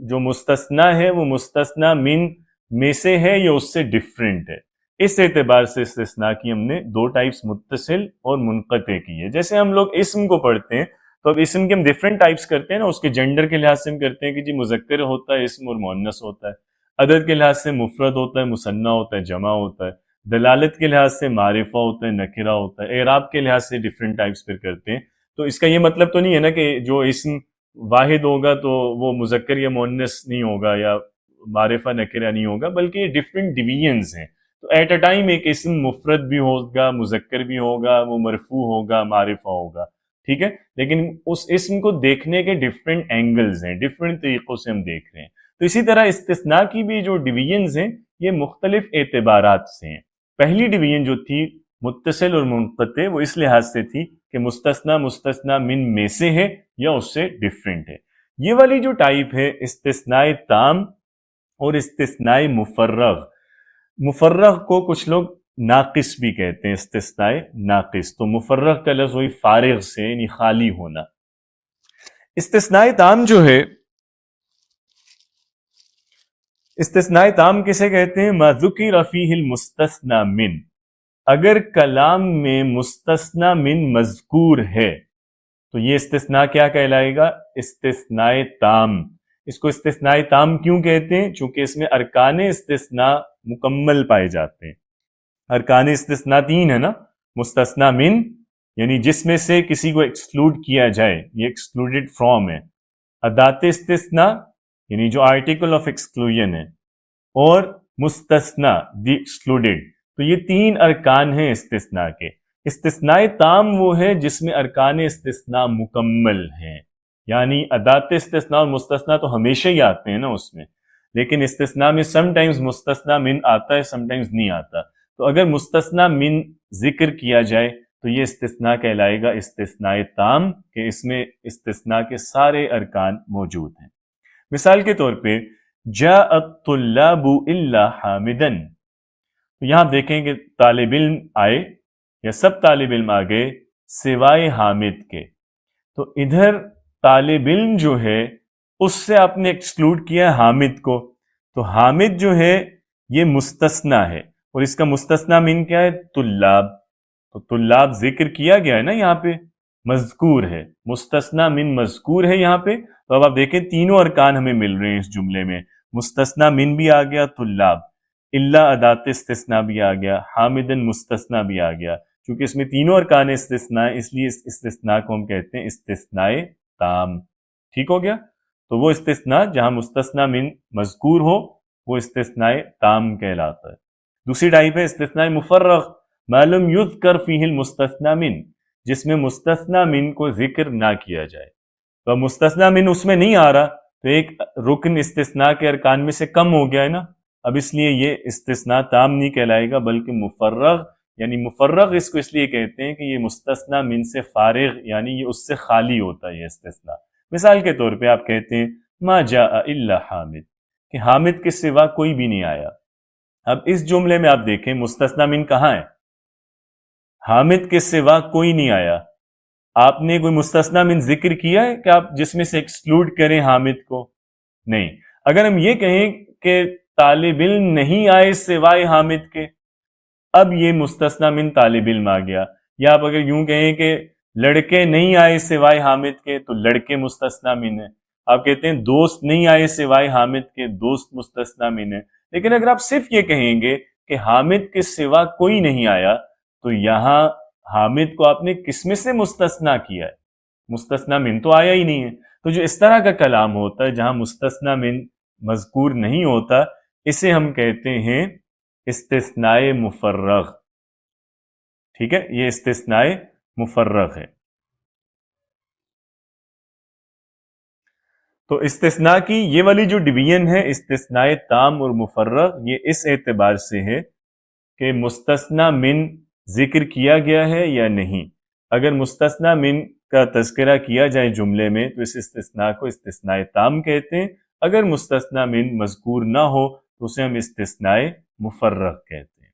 جو مستثنیٰ ہے وہ مستثنیٰ من میں سے ہے یا اس سے ڈیفرنٹ ہے. اس اعتبار سے استثناء کی ہم نے دو ٹائپس متصل اور منقطع کی ہے. جیسے ہم لوگ اسم کو پڑھتے ہیں تو اب اسم کے ہم ڈیفرنٹ ٹائپس کرتے ہیں نا، اس کے جینڈر کے لحاظ سے ہم کرتے ہیں کہ جی مذکر ہوتا ہے اسم اور مؤنث ہوتا ہے، عدد کے لحاظ سے مفرد ہوتا ہے، مثنیٰ ہوتا ہے، جمع ہوتا ہے، دلالت کے لحاظ سے معرفہ ہوتا ہے، نکرہ ہوتا ہے، اعراب کے لحاظ سے ڈیفرنٹ ٹائپس پھر کرتے ہیں. تو اس کا یہ مطلب تو نہیں ہے نا کہ جو اسم واحد ہوگا تو وہ مذکر یا مؤنث نہیں ہوگا یا معرفہ نکرہ نہیں ہوگا، بلکہ یہ ڈیفرنٹ ڈویژنز ہیں. تو ایٹ اے ٹائم ایک اسم مفرد بھی ہوگا، مذکر بھی ہوگا، وہ مرفوع ہوگا، معرفہ ہوگا. ٹھیک ہے، لیکن اس اسم کو دیکھنے کے ڈیفرنٹ اینگلز ہیں، ڈیفرنٹ طریقوں سے ہم دیکھ رہے ہیں. تو اسی طرح استثناء کی بھی جو ڈویژنز ہیں یہ مختلف اعتبارات سے ہیں. پہلی ڈویژن جو تھی متصل اور منقطع، وہ اس لحاظ سے تھی کہ مستثنی من میں سے ہے یا اس سے ڈیفرنٹ ہے. یہ والی جو ٹائپ ہے استثناء تام اور استثناء مفرغ. مفرغ کو کچھ لوگ ناقص بھی کہتے ہیں، استثناء ناقص. تو مفرغ کا لفظ وہی فارغ سے یعنی خالی ہونا. استثناء تام جو ہے استثناء تام کسے کہتے ہیں؟ ما ذکر فیہ المستثنى من، اگر کلام میں مستثنی من مذکور ہے تو یہ استثناء کیا کہلائے گا؟ استثناء تام۔ اس کو استثناء تام کیوں کہتے ہیں؟ چونکہ اس میں ارکان استثناء مکمل پائے جاتے ہیں۔ ارکان استثناء 3 ہے نا، مستثنی من یعنی جس میں سے کسی کو ایکسکلوڈ کیا جائے، یہ ایکسکلوڈڈ فرام ہے، ادات استثناء یعنی جو آرٹیکل آف ایکسکلوژن ہے، اور مستثنی دی ایکسکلوڈڈ، تو یہ 3 ارکان ہیں استثناء کے۔ استثناء تام وہ ہے جس میں ارکان استثناء مکمل ہیں، یعنی ادات استثناء اور مستثنی تو ہمیشہ ہی آتے ہیں نا اس میں، لیکن استثناء میں سم ٹائمز مستثنی من آتا ہے، سم ٹائمز نہیں آتا۔ تو اگر مستثنی من ذکر کیا جائے تو یہ استثناء کہلائے گا استثناء تام، کہ اس میں استثناء کے سارے ارکان موجود ہیں۔ مثال کے طور پہ جاء الطلاب الا حامدا، تو یہاں دیکھیں کہ طالب علم آئے یا سب طالب علم آ گئے سوائے حامد کے، تو ادھر طالب علم جو ہے اس سے آپ نے ایکسکلوڈ کیا حامد کو، تو حامد جو ہے یہ مستثنی ہے، اور اس کا مستثنی من کیا ہے؟ طلاب، تو طلاب ذکر کیا گیا ہے نا، یہاں پہ مذکور ہے، مستثنی من مذکور ہے یہاں پہ۔ تو اب آپ دیکھیں تینوں ارکان ہمیں مل رہے ہیں اس جملے میں، مستثنی من بھی آ گیا، طلاب، الا ادات استثناء بھی آ گیا، حامدن مستثنی بھی آ گیا۔ چونکہ اس میں تینوں ارکان استثناء، اس لیے اس استثناء کو ہم کہتے ہیں استثناء تام۔ ٹھیک ہو گیا؟ تو وہ استثناء جہاں مستثنی من مذکور ہو وہ استثناء تام کہلاتا ہے۔ دوسری ٹائپ ہے استثناء مفرغ، ما لم یذکر فیہ المستثنی من، جس میں مستثنی من کو ذکر نہ کیا جائے۔ تو مستثنی من اس میں نہیں آ رہا تو ایک رکن استثناء کے ارکان میں سے کم ہو گیا ہے نا، اب اس لیے یہ استثناء تام نہیں کہلائے گا بلکہ مفرغ، یعنی مفرغ اس کو اس لیے کہتے ہیں کہ یہ مستثنی من سے فارغ، یعنی یہ اس سے خالی ہوتا ہے یہ استثناء۔ مثال کے طور پہ آپ کہتے ہیں ما جاء الا حامد، کہ حامد کے سوا کوئی بھی نہیں آیا۔ اب اس جملے میں آپ دیکھیں مستثنی من کہاں ہے؟ حامد کے سوا کوئی نہیں آیا۔ آپ نے کوئی مستثنی من ذکر کیا ہے کہ آپ جس میں سے ایکسکلوڈ کریں حامد کو؟ نہیں۔ اگر ہم یہ کہیں کہ طالب علم نہیں آئے سوائے حامد کے، اب یہ مستثنی من طالب علم آ گیا۔ یا آپ اگر یوں کہیں کہ لڑکے نہیں آئے سوائے حامد کے تو لڑکے مستثنی من ہے۔ آپ کہتے ہیں دوست نہیں آئے سوائے حامد کے، دوست مستثنی من ہے۔ لیکن اگر آپ صرف یہ کہیں گے کہ حامد کے سوا کوئی نہیں آیا تو یہاں حامد کو آپ نے کس میں سے مستثنی کیا ہے؟ مستثنی من تو آیا ہی نہیں ہے۔ تو جو اس طرح کا کلام ہوتا ہے جہاں مستثنی من مذکور نہیں ہوتا، اسے ہم کہتے ہیں استثناء مفرغ۔ ٹھیک ہے، یہ استثناء مفرغ ہے۔ تو استثناء کی یہ والی جو ڈویژن ہے استثناء تام اور مفرغ، یہ اس اعتبار سے ہے کہ مستثنی من ذکر کیا گیا ہے یا نہیں۔ اگر مستثنی من کا تذکرہ کیا جائے جملے میں تو اس استثناء کو استثناء تام کہتے ہیں، اگر مستثنی من مذکور نہ ہو تو اسے ہم استثناء مفرغ کہتے ہیں۔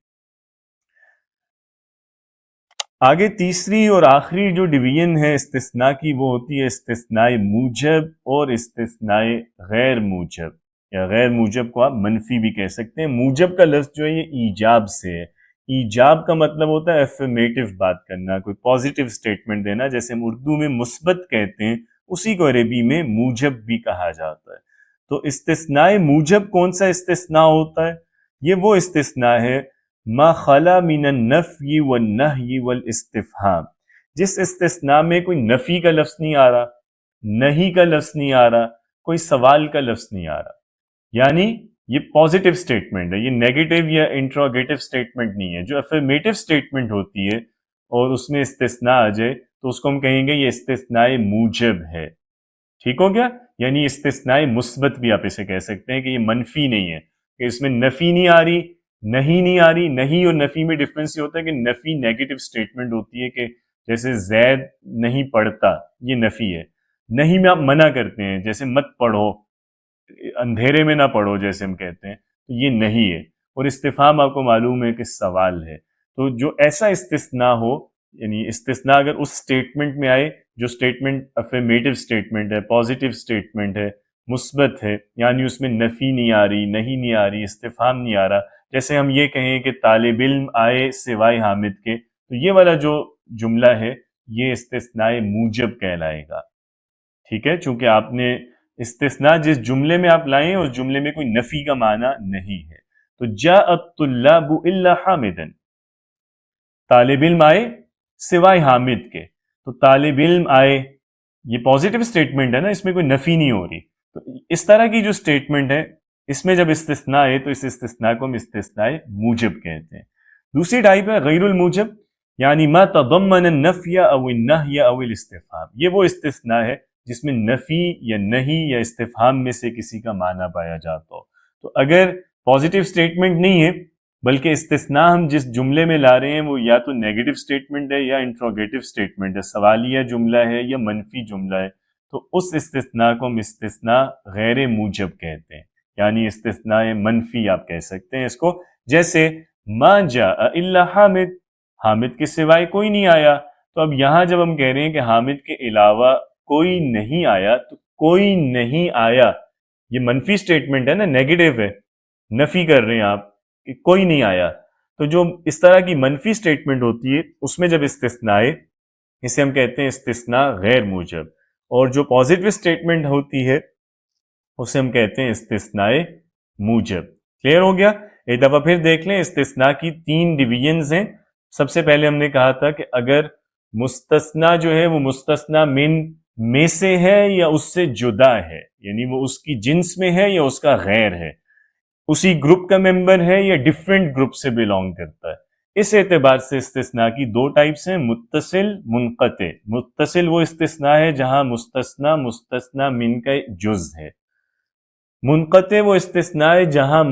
آگے تیسری اور آخری جو ڈویژن ہے استثناء کی وہ ہوتی ہے استثناء موجب اور استثناء غیر موجب، یا غیر موجب کو آپ منفی بھی کہہ سکتے ہیں۔ موجب کا لفظ جو ہے یہ ایجاب سے ہے۔ ایجاب کا مطلب ہوتا ہے افرمیٹو بات کرنا، کوئی پازیٹیو سٹیٹمنٹ دینا، جیسے ہم اردو میں مثبت کہتے ہیں اسی کو عربی میں موجب بھی کہا جاتا ہے۔ تو استثناء موجب کون سا استثناء ہوتا ہے؟ یہ وہ استثناء ہے ما خلا من النفی والنہی والاستفہام، جس استثناء میں کوئی نفی کا لفظ نہیں آ رہا، نہیں کا لفظ نہیں آ رہا، کوئی سوال کا لفظ نہیں آ رہا، یعنی یہ پازیٹیو سٹیٹمنٹ ہے، یہ نیگیٹو یا انٹروگیٹو سٹیٹمنٹ نہیں ہے۔ جو افرمیٹو سٹیٹمنٹ ہوتی ہے اور اس میں استثناء آ جائے تو اس کو ہم کہیں گے یہ استثناء موجب ہے۔ ٹھیک ہو گیا؟ یعنی استثناء مثبت بھی آپ اسے کہہ سکتے ہیں کہ یہ منفی نہیں ہے، کہ اس میں نفی نہیں آ رہی، نہیں آ رہی۔ نہیں اور نفی میں ڈفرینس یہ ہوتا ہے کہ نفی نیگیٹو سٹیٹمنٹ ہوتی ہے، کہ جیسے زید نہیں پڑھتا، یہ نفی ہے۔ نہیں میں آپ منع کرتے ہیں، جیسے مت پڑھو، اندھیرے میں نہ پڑھو جیسے ہم کہتے ہیں، تو یہ نہیں ہے۔ اور استفہام آپ کو معلوم ہے کہ سوال ہے۔ تو جو ایسا استثناء ہو، یعنی استثناء اگر اس سٹیٹمنٹ میں آئے جو سٹیٹمنٹ افرمیٹو سٹیٹمنٹ ہے، پازیٹیو سٹیٹمنٹ ہے، مثبت ہے، یعنی اس میں نفی نہیں آ رہی، نہیں آ رہی، استفہام نہیں آ رہا. جیسے ہم یہ کہیں کہ طالب علم آئے سوائے حامد کے، تو یہ والا جو جملہ ہے یہ استثناء موجب کہلائے گا. ٹھیک ہے، چونکہ آپ نے استثناء جس جملے میں آپ لائیں اس جملے میں کوئی نفی کا معنی نہیں ہے. تو جاء الطلاب الا حامدا، طالب علم آئے سوائے حامد کے. تو طالب علم آئے یہ پازیٹیو سٹیٹمنٹ ہے نا، اس میں کوئی نفی نہیں ہو رہی. تو اس طرح کی جو سٹیٹمنٹ ہے اس میں جب استثناء ہے تو اس استثناء کو ہم استثناء موجب کہتے ہیں. دوسری ٹائپ ہے غیر الموجب، یعنی ما تضمن النفی او النہی او الاستفہام. یہ وہ استثناء ہے جس میں نفی یا نہیں یا استفہام میں سے کسی کا معنی پایا جاتا ہو. تو اگر پازیٹیو سٹیٹمنٹ نہیں ہے بلکہ استثناء ہم جس جملے میں لا رہے ہیں وہ یا تو نیگیٹو سٹیٹمنٹ ہے یا انٹروگیٹو سٹیٹمنٹ ہے، سوالیہ جملہ ہے یا منفی جملہ ہے، تو اس استثناء کو ہم استثناء غیر موجب کہتے ہیں، یعنی استثناء منفی آپ کہہ سکتے ہیں اس کو. جیسے ما جاء الا حامد، حامد کے سوائے کوئی نہیں آیا. تو اب یہاں جب ہم کہہ رہے ہیں کہ حامد کے علاوہ کوئی نہیں آیا، تو کوئی نہیں آیا یہ منفی سٹیٹمنٹ ہے نا، نیگیٹو ہے، نفی کر رہے ہیں آپ کہ کوئی نہیں آیا. تو جو اس طرح کی منفی سٹیٹمنٹ ہوتی ہے اس میں جب استثناء ہے اسے ہم کہتے ہیں استثناء غیر موجب، اور جو پازیٹیو سٹیٹمنٹ ہوتی ہے اسے ہم کہتے ہیں استثناء موجب. کلیئر ہو گیا؟ ایک دفعہ پھر دیکھ لیں، استثناء کی 3 ڈویژنز ہیں. سب سے پہلے ہم نے کہا تھا کہ اگر مستثنیٰ جو ہے وہ مستثنیٰ من میں سے ہے یا اس سے جدا ہے، یعنی وہ اس کی جنس میں ہے یا اس کا غیر ہے، اسی گروپ کا ممبر ہے یا ڈیفرنٹ گروپ سے بیلونگ کرتا ہے. اس اعتبار سے استثناء کی 2 ٹائپس ہیں، متصل، منقطع. متصل وہ استثناء ہے جہاں مستثنیٰ مستثنیٰ من کا جز ہے. منقطع وہ استثناء ہے جہاں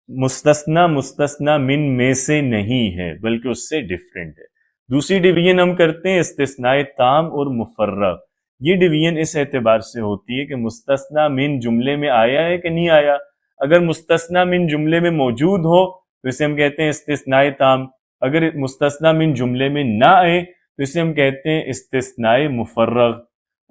مستثنیٰ مستثنیٰ من میں سے نہیں ہے بلکہ اس سے ڈیفرنٹ ہے. دوسری ڈویژن ہم کرتے ہیں استثناء تام اور مفرغ. یہ ڈویژن اس اعتبار سے ہوتی ہے کہ مستثنیٰ من جملے میں آیا ہے کہ نہیں آیا. اگر مستثنیٰ من جملے میں موجود ہو تو اسے ہم کہتے ہیں استثناء تام. اگر مستثنیٰ من جملے میں نہ آئے تو اسے ہم کہتے ہیں استثناء مفرغ.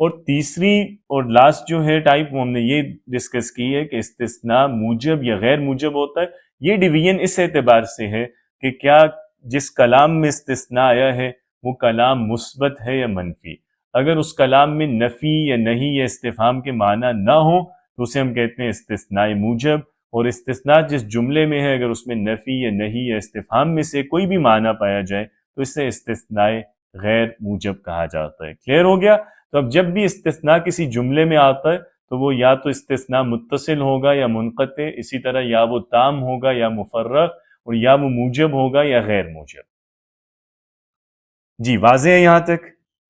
اور تیسری اور لاسٹ جو ہے ٹائپ وہ ہم نے یہ ڈسکس کی ہے کہ استثناء موجب یا غیر موجب ہوتا ہے. یہ ڈویژن اس اعتبار سے ہے کہ کیا جس کلام میں استثناء آیا ہے وہ کلام مثبت ہے یا منفی. اگر اس کلام میں نفی یا نہیں یا استفہام کے معنی نہ ہو تو اسے ہم کہتے ہیں استثناء موجب. اور استثناء جس جملے میں ہے اگر اس میں نفی یا نہیں یا استفہام میں سے کوئی بھی معنی پایا جائے تو اسے استثناء غیر موجب کہا جاتا ہے. کلیئر ہو گیا؟ تو اب جب بھی استثناء کسی جملے میں آتا ہے تو وہ یا تو استثناء متصل ہوگا یا منقطع، اسی طرح یا وہ تام ہوگا یا مفرغ، اور یا وہ موجب ہوگا یا غیر موجب. جی واضح ہے یہاں تک؟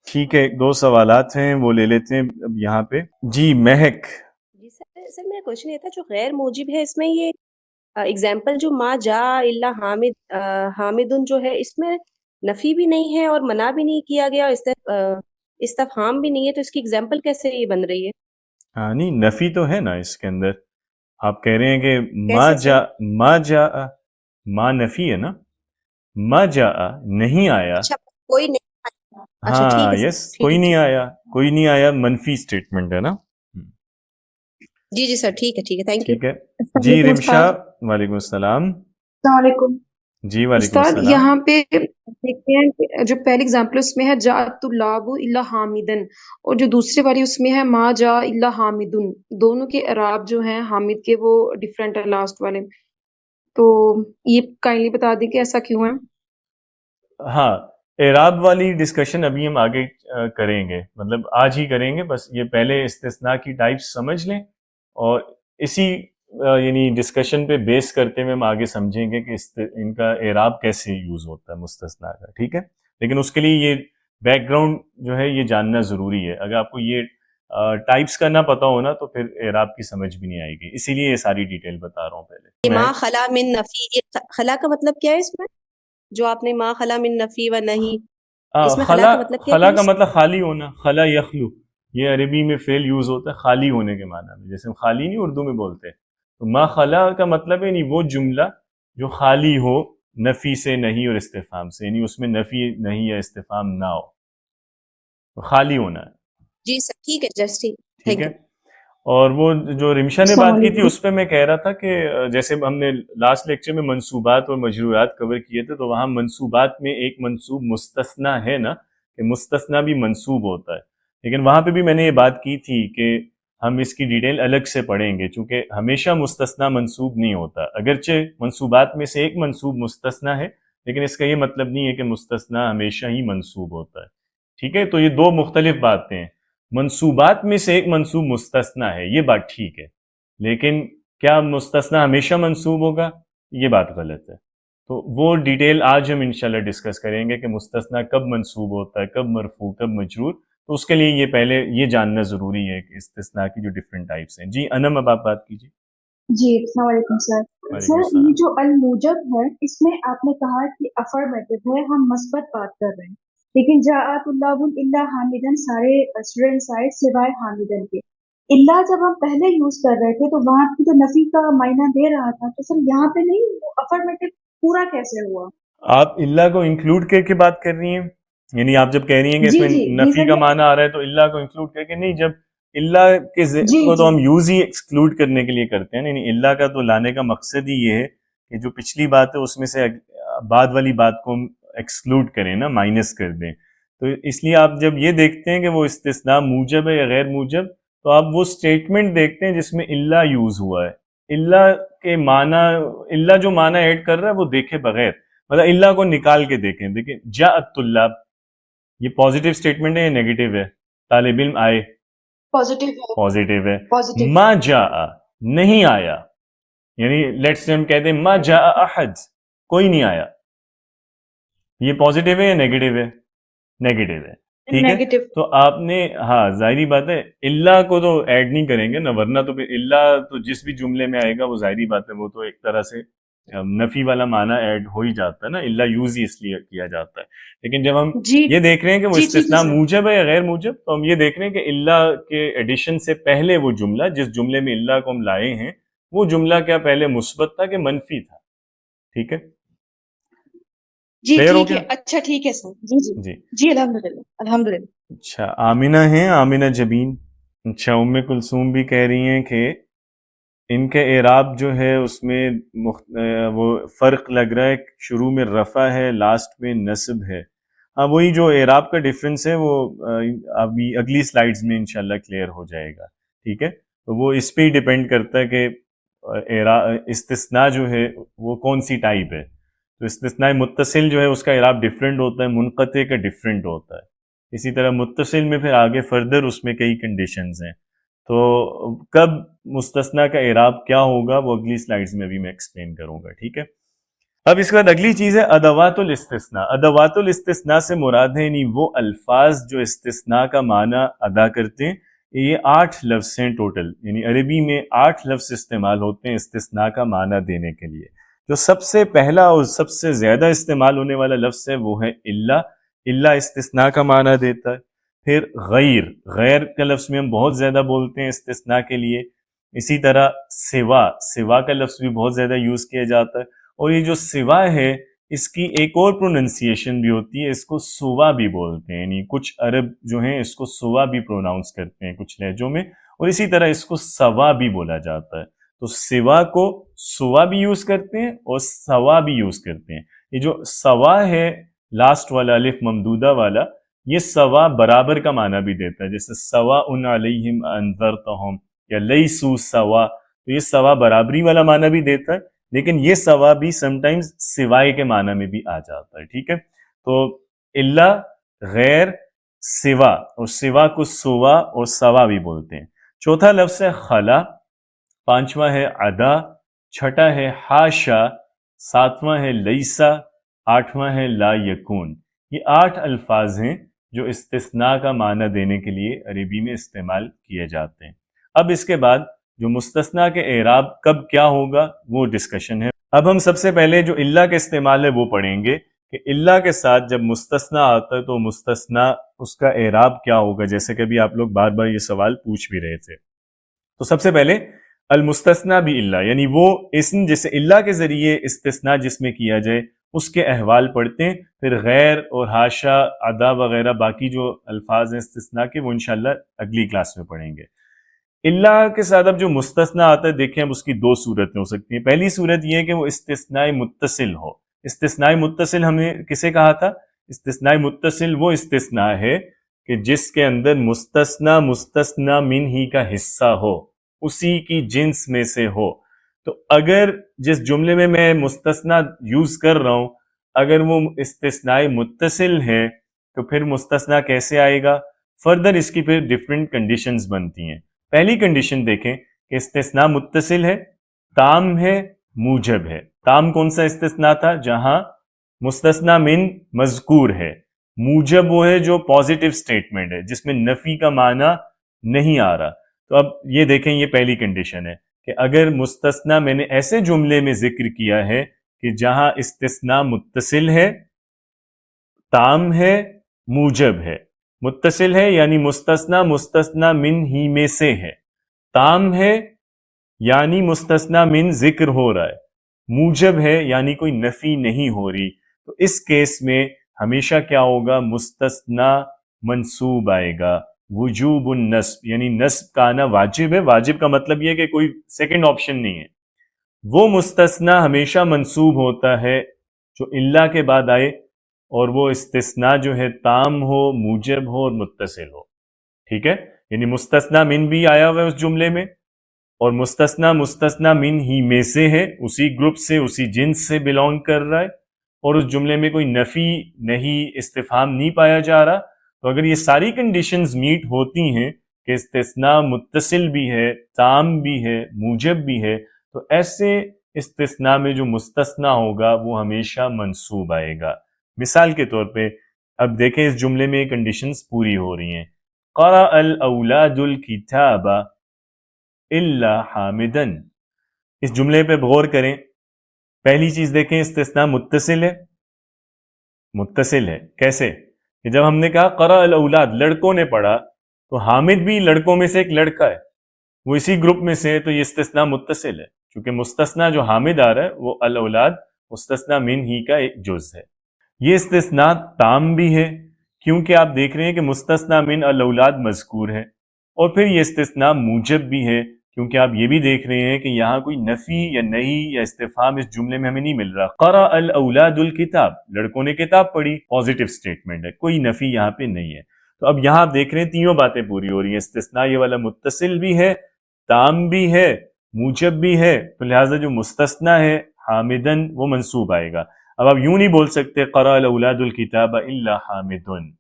ٹھیک ہے، 2 سوالات ہیں وہ لے لیتے ہیں اب یہاں پہ. جی مہک. جی سر میرا کوشچن یہ تھا جو غیر موجب ہے اس میں یہ اگزامپل جو ما جا الا حامدن جو ہے اس میں نفی بھی نہیں ہے اور منع بھی نہیں کیا گیا، استفہام بھی نہیں ہے، تو اس کی اگزامپل کیسے یہ بن رہی ہے؟ ہاں نہیں، نفی تو ہے نا اس کے اندر. آپ کہہ رہے ہیں کہ کیسے ما جا ما نفی ہے نا، ما جا نہیں آیا. اچھا کوئی نہیں آیا. اچھا ٹھیک ہاں ہے یس، ٹھیک کوئی ہے نہیں آیا، کوئی نہیں آیا منفی سٹیٹمنٹ ہے نا. جی سر ٹھیک ہے تھینک یو. ٹھیک ہے جی رمشا. وعلیکم السلام. السلام علیکم جی وعلیکم استاد. السلام. یہاں پہ دیکھتے ہیں کہ جو پہلی اگزامپل اس میں ہے جاءت الطلاب الا حامدن، اور جو دوسری والی اس میں ہے ما جاء الا حامدن. دونوں کے اعراب جو ہیں حامد کے وہ ڈیفرنٹ ہے لاسٹ والے. تو یہ کائنڈلی بتا دیں کہ ایسا کیوں ہے؟ ہاں اعراب والی ڈسکشن ابھی ہم آگے کریں گے، مطلب آج ہی کریں گے. بس یہ پہلے استثناء کی ٹائپس سمجھ لیں اور اسی یعنی ڈسکشن پہ بیس کرتے ہوئے ہم آگے سمجھیں گے کہ ان کا اعراب کیسے یوز ہوتا ہے مستثنیٰ کا. ٹھیک ہے، لیکن اس کے لیے یہ بیک گراؤنڈ جو ہے یہ جاننا ضروری ہے. اگر آپ کو یہ ٹائپس کا نہ پتا ہونا تو پھر اعراب کی سمجھ بھی نہیں آئے گی، اسی لیے یہ ساری ڈیٹیل بتا رہا ہوں پہلے. ما خلا من نفی، یہ خلا کا مطلب کیا ہے اس میں جو آپ نے ما خلا من نفی و نہیں، اس میں خلا کا مطلب کیا ہے؟ خلا کا مطلب خالی ہونا، خلا یخلو، یہ عربی میں فعل یوز ہوتا ہے خالی ہونے کے معنی میں. جیسے ہم خالی نہیں اردو میں بولتے، تو ما خلا کا مطلب ہے یعنی وہ جملہ جو خالی ہو نفی سے نہیں اور استفہام سے، یعنی اس میں نفی نہیں یا استفہام نہ ہو، خالی ہونا ہے. جی سر ٹھیک ہے جسٹ ٹھیک ہے. اور وہ جو رمشا نے السلام بات کی تھی علیکم. اس پہ میں کہہ رہا تھا کہ جیسے ہم نے لاسٹ لیکچر میں منصوبات اور مجرورات کور کیے تھے، تو وہاں منصوبات میں ایک منصوب مستثنا ہے نا، کہ مستثنا بھی منصوب ہوتا ہے، لیکن وہاں پہ بھی میں نے یہ بات کی تھی کہ ہم اس کی ڈیٹیل الگ سے پڑھیں گے، چونکہ ہمیشہ مستثنا منصوب نہیں ہوتا، اگرچہ منصوبات میں سے ایک منصوب مستثنا ہے، لیکن اس کا یہ مطلب نہیں ہے کہ مستثنا ہمیشہ ہی منصوب ہوتا ہے. ٹھیک ہے، تو یہ دو مختلف باتیں ہیں. منصوبات میں سے ایک منصوب مستثنا ہے، یہ بات ٹھیک ہے، لیکن کیا مستثنا ہمیشہ منصوب ہوگا؟ یہ بات غلط ہے. تو وہ ڈیٹیل آج ہم انشاءاللہ ڈسکس کریں گے کہ مستثنا کب منصوب ہوتا ہے، کب مرفوع، کب مجرور. تو اس کے لیے یہ پہلے یہ جاننا ضروری ہے کہ استثناء کی جو ڈفرینٹ ٹائپس ہیں. جی انم، اب آپ بات کیجیے. جی السلام علیکم سر. وعلیکم سر السلام. یہ جو الموجب ہے اس میں آپ نے کہا کہ افرمیٹو ہے، ہم مثبت بات کر رہے ہیں، لیکن جاء طلاب الا حامدن سارے اسٹوڈینٹس آئے سوائے حامدن کے. اللہ جب ہم پہلے یوز کر رہے تھے تو وہاں پہ تو نفی کا معنی دے رہا تھا، تو سر یہاں پہ نہیں افرمیٹو پورا کیسے ہوا؟ آپ اللہ کو انکلوڈ کر کے بات کر رہی ہیں، یعنی آپ جب کہہ رہی ہیں کہ اس جی میں جی جی نفی سر کا معنی آ رہا ہے تو اللہ کو انکلوڈ کر کے نہیں. جب اللہ کے جی کو تو جی ہم یوز ہی ایکسکلوڈ کرنے کے لیے کرتے ہیں، یعنی اللہ کا تو لانے کا مقصد ہی یہ ہے کہ جو پچھلی بات ہے اس میں سے بعد والی بات کو ہم ایکسکلوڈ کریں نا، مائنس کر دیں. تو اس لیے آپ جب یہ دیکھتے ہیں کہ وہ استثناء موجب ہے یا غیر موجب، تو آپ وہ اسٹیٹمنٹ دیکھتے ہیں جس میں اللہ یوز ہوا ہے. اللہ کے معنی، اللہ جو معنی ایڈ کر رہا ہے وہ دیکھے بغیر، مطلب اللہ کو نکال کے دیکھیں. دیکھیں جاء الطلاب، یہ پازیٹیو اسٹیٹمنٹ ہے یا نیگیٹو ہے؟ طالب علم آئے، پازیٹیو ہے. پازیٹیو ہے. پازیٹیو. ما جاء، نہیں آیا، یعنی لیٹس سے ہم کہتے ہیں ما جاء احد، کوئی نہیں آیا. یہ پازیٹیو ہے یا نیگیٹو ہے؟ نیگیٹو ہے. ٹھیک ہے، نیگیٹو. تو آپ نے ہاں ظاہری بات ہے اللہ کو تو ایڈ نہیں کریں گے نا، ورنہ تو پھر اللہ تو جس بھی جملے میں آئے گا وہ ظاہری بات ہے وہ تو ایک طرح سے نفی والا معنی ایڈ ہو ہی جاتا ہے نا، اللہ یوز ہی اس لیے کیا جاتا ہے. لیکن جب ہم جی یہ دیکھ رہے ہیں کہ وہ جی جی جی استثناء سر. موجب ہے یا غیر موجب، تو ہم یہ دیکھ رہے ہیں کہ اللہ کے ایڈیشن سے پہلے وہ جملہ، جس جملے میں اللہ کو ہم لائے ہیں، وہ جملہ کیا پہلے مثبت تھا کہ منفی تھا. ٹھیک ہے، جی کلیئر ہو ٹھیک ہے، گیا؟ اچھا ٹھیک ہے سر. جی جی جی. جی الحمدللہ الحمدللہ. اچھا آمینہ ہیں، آمینہ جبین. اچھا ام کلثوم بھی کہہ رہی ہیں کہ ان کے اعراب جو ہے اس میں وہ فرق لگ رہا ہے، شروع میں رفع ہے، لاسٹ میں نصب ہے. ہاں وہی جو اعراب کا ڈفرینس ہے وہ ابھی اگلی سلائیڈز میں انشاءاللہ کلیئر ہو جائے گا. ٹھیک ہے، تو وہ اس پہ ہی ڈیپینڈ کرتا ہے کہ استثناء جو ہے وہ کون سی ٹائپ ہے. تو استثناء متصل جو ہے اس کا اعراب ڈفرینٹ ہوتا ہے، منقطع کا ڈفرینٹ ہوتا ہے. اسی طرح متصل میں پھر آگے فردر اس میں کئی کنڈیشنز ہیں. تو کب مستثنیٰ کا اعراب کیا ہوگا وہ اگلی سلائیڈز میں بھی میں ایکسپلین کروں گا. ٹھیک ہے، اب اس کے بعد اگلی چیز ہے ادوات الاستثناء. ادوات الاستثناء سے مراد ہے یعنی وہ الفاظ جو استثناء کا معنی ادا کرتے ہیں. یہ 8 لفظ ہیں ٹوٹل، یعنی عربی میں 8 لفظ استعمال ہوتے ہیں استثناء کا معنی دینے کے لیے. جو سب سے پہلا اور سب سے زیادہ استعمال ہونے والا لفظ ہے وہ ہے اللہ. اللہ استثناء کا معنی دیتا ہے. پھر غیر، غیر کا لفظ میں ہم بہت زیادہ بولتے ہیں استثناء کے لیے. اسی طرح سوا، سوا کا لفظ بھی بہت زیادہ یوز کیا جاتا ہے. اور یہ جو سوا ہے اس کی ایک اور پروننسیشن بھی ہوتی ہے، اس کو سوا بھی بولتے ہیں، یعنی کچھ عرب جو ہیں اس کو سوا بھی پروناؤنس کرتے ہیں کچھ لہجوں میں، اور اسی طرح اس کو سوا بھی بولا جاتا ہے. تو سوا کو سوا بھی یوز کرتے ہیں اور سوا بھی یوز کرتے ہیں. یہ جو سوا ہے لاسٹ والا الف ممدودہ والا، یہ سوا برابر کا معنی بھی دیتا ہے، جیسے سواء علیہم انذرتہم یا لیسوا سوا، تو یہ سوا برابری والا معنی بھی دیتا ہے، لیکن یہ سوا بھی سم ٹائمز سوائے کے معنی میں بھی آ جاتا ہے. ٹھیک ہے، تو اللہ، غیر، سوا، اور سوا کو سوا اور سوا بھی بولتے ہیں. چوتھا لفظ ہے خلا، پانچواں ہے عدا، چھٹا ہے حاشا، ساتواں ہے لیسا، آٹھواں ہے لا یکون. یہ 8 الفاظ ہیں جو استثناء کا معنی دینے کے لیے عربی میں استعمال کیے جاتے ہیں. اب اس کے بعد جو مستثنیٰ کے اعراب کب کیا ہوگا وہ ڈسکشن ہے. اب ہم سب سے پہلے جو اللہ کا استعمال ہے وہ پڑھیں گے کہ اللہ کے ساتھ جب مستثنیٰ آتا ہے تو مستثنیٰ اس کا اعراب کیا ہوگا، جیسے کہ ابھی آپ لوگ بار بار یہ سوال پوچھ بھی رہے تھے. تو سب سے پہلے المستثنیٰ بھی اللہ، یعنی وہ اسم جیسے اللہ کے ذریعے استثناء جس میں کیا جائے اس کے احوال پڑھتے ہیں. پھر غیر اور حاشا، عدا وغیرہ باقی جو الفاظ ہیں استثناء کے وہ انشاءاللہ اگلی کلاس میں پڑھیں گے. اللہ کے ساتھ اب جو مستثنا آتا ہے دیکھیں اب اس کی دو صورتیں ہو سکتی ہیں. پہلی صورت یہ ہے کہ وہ استثناء متصل ہو. استثناء متصل ہم نے کسے کہا تھا؟ استثناء متصل وہ استثناء ہے کہ جس کے اندر مستثنا مستثنا من ہی کا حصہ ہو، اسی کی جنس میں سے ہو. تو اگر جس جملے میں میں مستثنا یوز کر رہا ہوں اگر وہ استثناء متصل ہے تو پھر مستثنا کیسے آئے گا؟ فردر اس کی پھر ڈفرینٹ کنڈیشنز بنتی ہیں. پہلی کنڈیشن دیکھیں کہ استثناء متصل ہے، تام ہے، موجب ہے. تام کون سا استثناء تھا؟ جہاں مستثنا من مذکور ہے. موجب وہ ہے جو پازیٹیو سٹیٹمنٹ ہے جس میں نفی کا معنی نہیں آ رہا. تو اب یہ دیکھیں یہ پہلی کنڈیشن ہے کہ اگر مستثنا میں نے ایسے جملے میں ذکر کیا ہے کہ جہاں استثناء متصل ہے، تام ہے، موجب ہے. متصل ہے یعنی مستثنا مستثنا من ہی میں سے ہے، تام ہے یعنی مستثنا من ذکر ہو رہا ہے، موجب ہے یعنی کوئی نفی نہیں ہو رہی. تو اس کیس میں ہمیشہ کیا ہوگا؟ مستثنا منصوب آئے گا. وجوب النصب یعنی نصب کا آنا واجب ہے. واجب کا مطلب یہ کہ کوئی سیکنڈ آپشن نہیں ہے. وہ مستثنا ہمیشہ منصوب ہوتا ہے جو اللہ کے بعد آئے اور وہ استثناء جو ہے تام ہو، موجب ہو اور متصل ہو. ٹھیک ہے، یعنی مستثنا من بھی آیا ہوا ہے اس جملے میں اور مستثنا مستثنا من ہی میں سے ہے، اسی گروپ سے اسی جنس سے بلونگ کر رہا ہے اور اس جملے میں کوئی نفی نہیں، استفہام نہیں پایا جا رہا. تو اگر یہ ساری کنڈیشنز میٹ ہوتی ہیں کہ استثناء متصل بھی ہے، تام بھی ہے، موجب بھی ہے، تو ایسے استثناء میں جو مستثنا ہوگا وہ ہمیشہ منصوب آئے گا. مثال کے طور پہ اب دیکھیں اس جملے میں کنڈیشنز پوری ہو رہی ہیں. قرأ الاولاد الکتاب الا حامدا. اس جملے پہ غور کریں. پہلی چیز دیکھیں استثناء متصل ہے. متصل ہے کیسے؟ کہ جب ہم نے کہا قرأ الاولاد لڑکوں نے پڑھا تو حامد بھی لڑکوں میں سے ایک لڑکا ہے، وہ اسی گروپ میں سے ہے، تو یہ استثناء متصل ہے کیونکہ مستثنا جو حامد آ رہا ہے وہ الاولاد مستثنا من ہی کا ایک جز ہے. یہ استثناء تام بھی ہے کیونکہ آپ دیکھ رہے ہیں کہ مستثنا من الاولاد مذکور ہے، اور پھر یہ استثناء موجب بھی ہے کیونکہ آپ یہ بھی دیکھ رہے ہیں کہ یہاں کوئی نفی یا نہیں یا استفہام اس جملے میں ہمیں نہیں مل رہا. قرأ الاولاد الکتاب لڑکوں نے کتاب پڑھی، پازیٹیو سٹیٹمنٹ ہے، کوئی نفی یہاں پہ نہیں ہے. تو اب یہاں آپ دیکھ رہے ہیں تینوں باتیں پوری ہو رہی ہیں. استثناء یہ والا متصل بھی ہے، تام بھی ہے، موجب بھی ہے، تو لہٰذا جو مستثنا ہے حامدن وہ منصوب آئے گا. اب آپ یوں نہیں بول سکتے قرأ الاولاد الکتاب الا حامدن.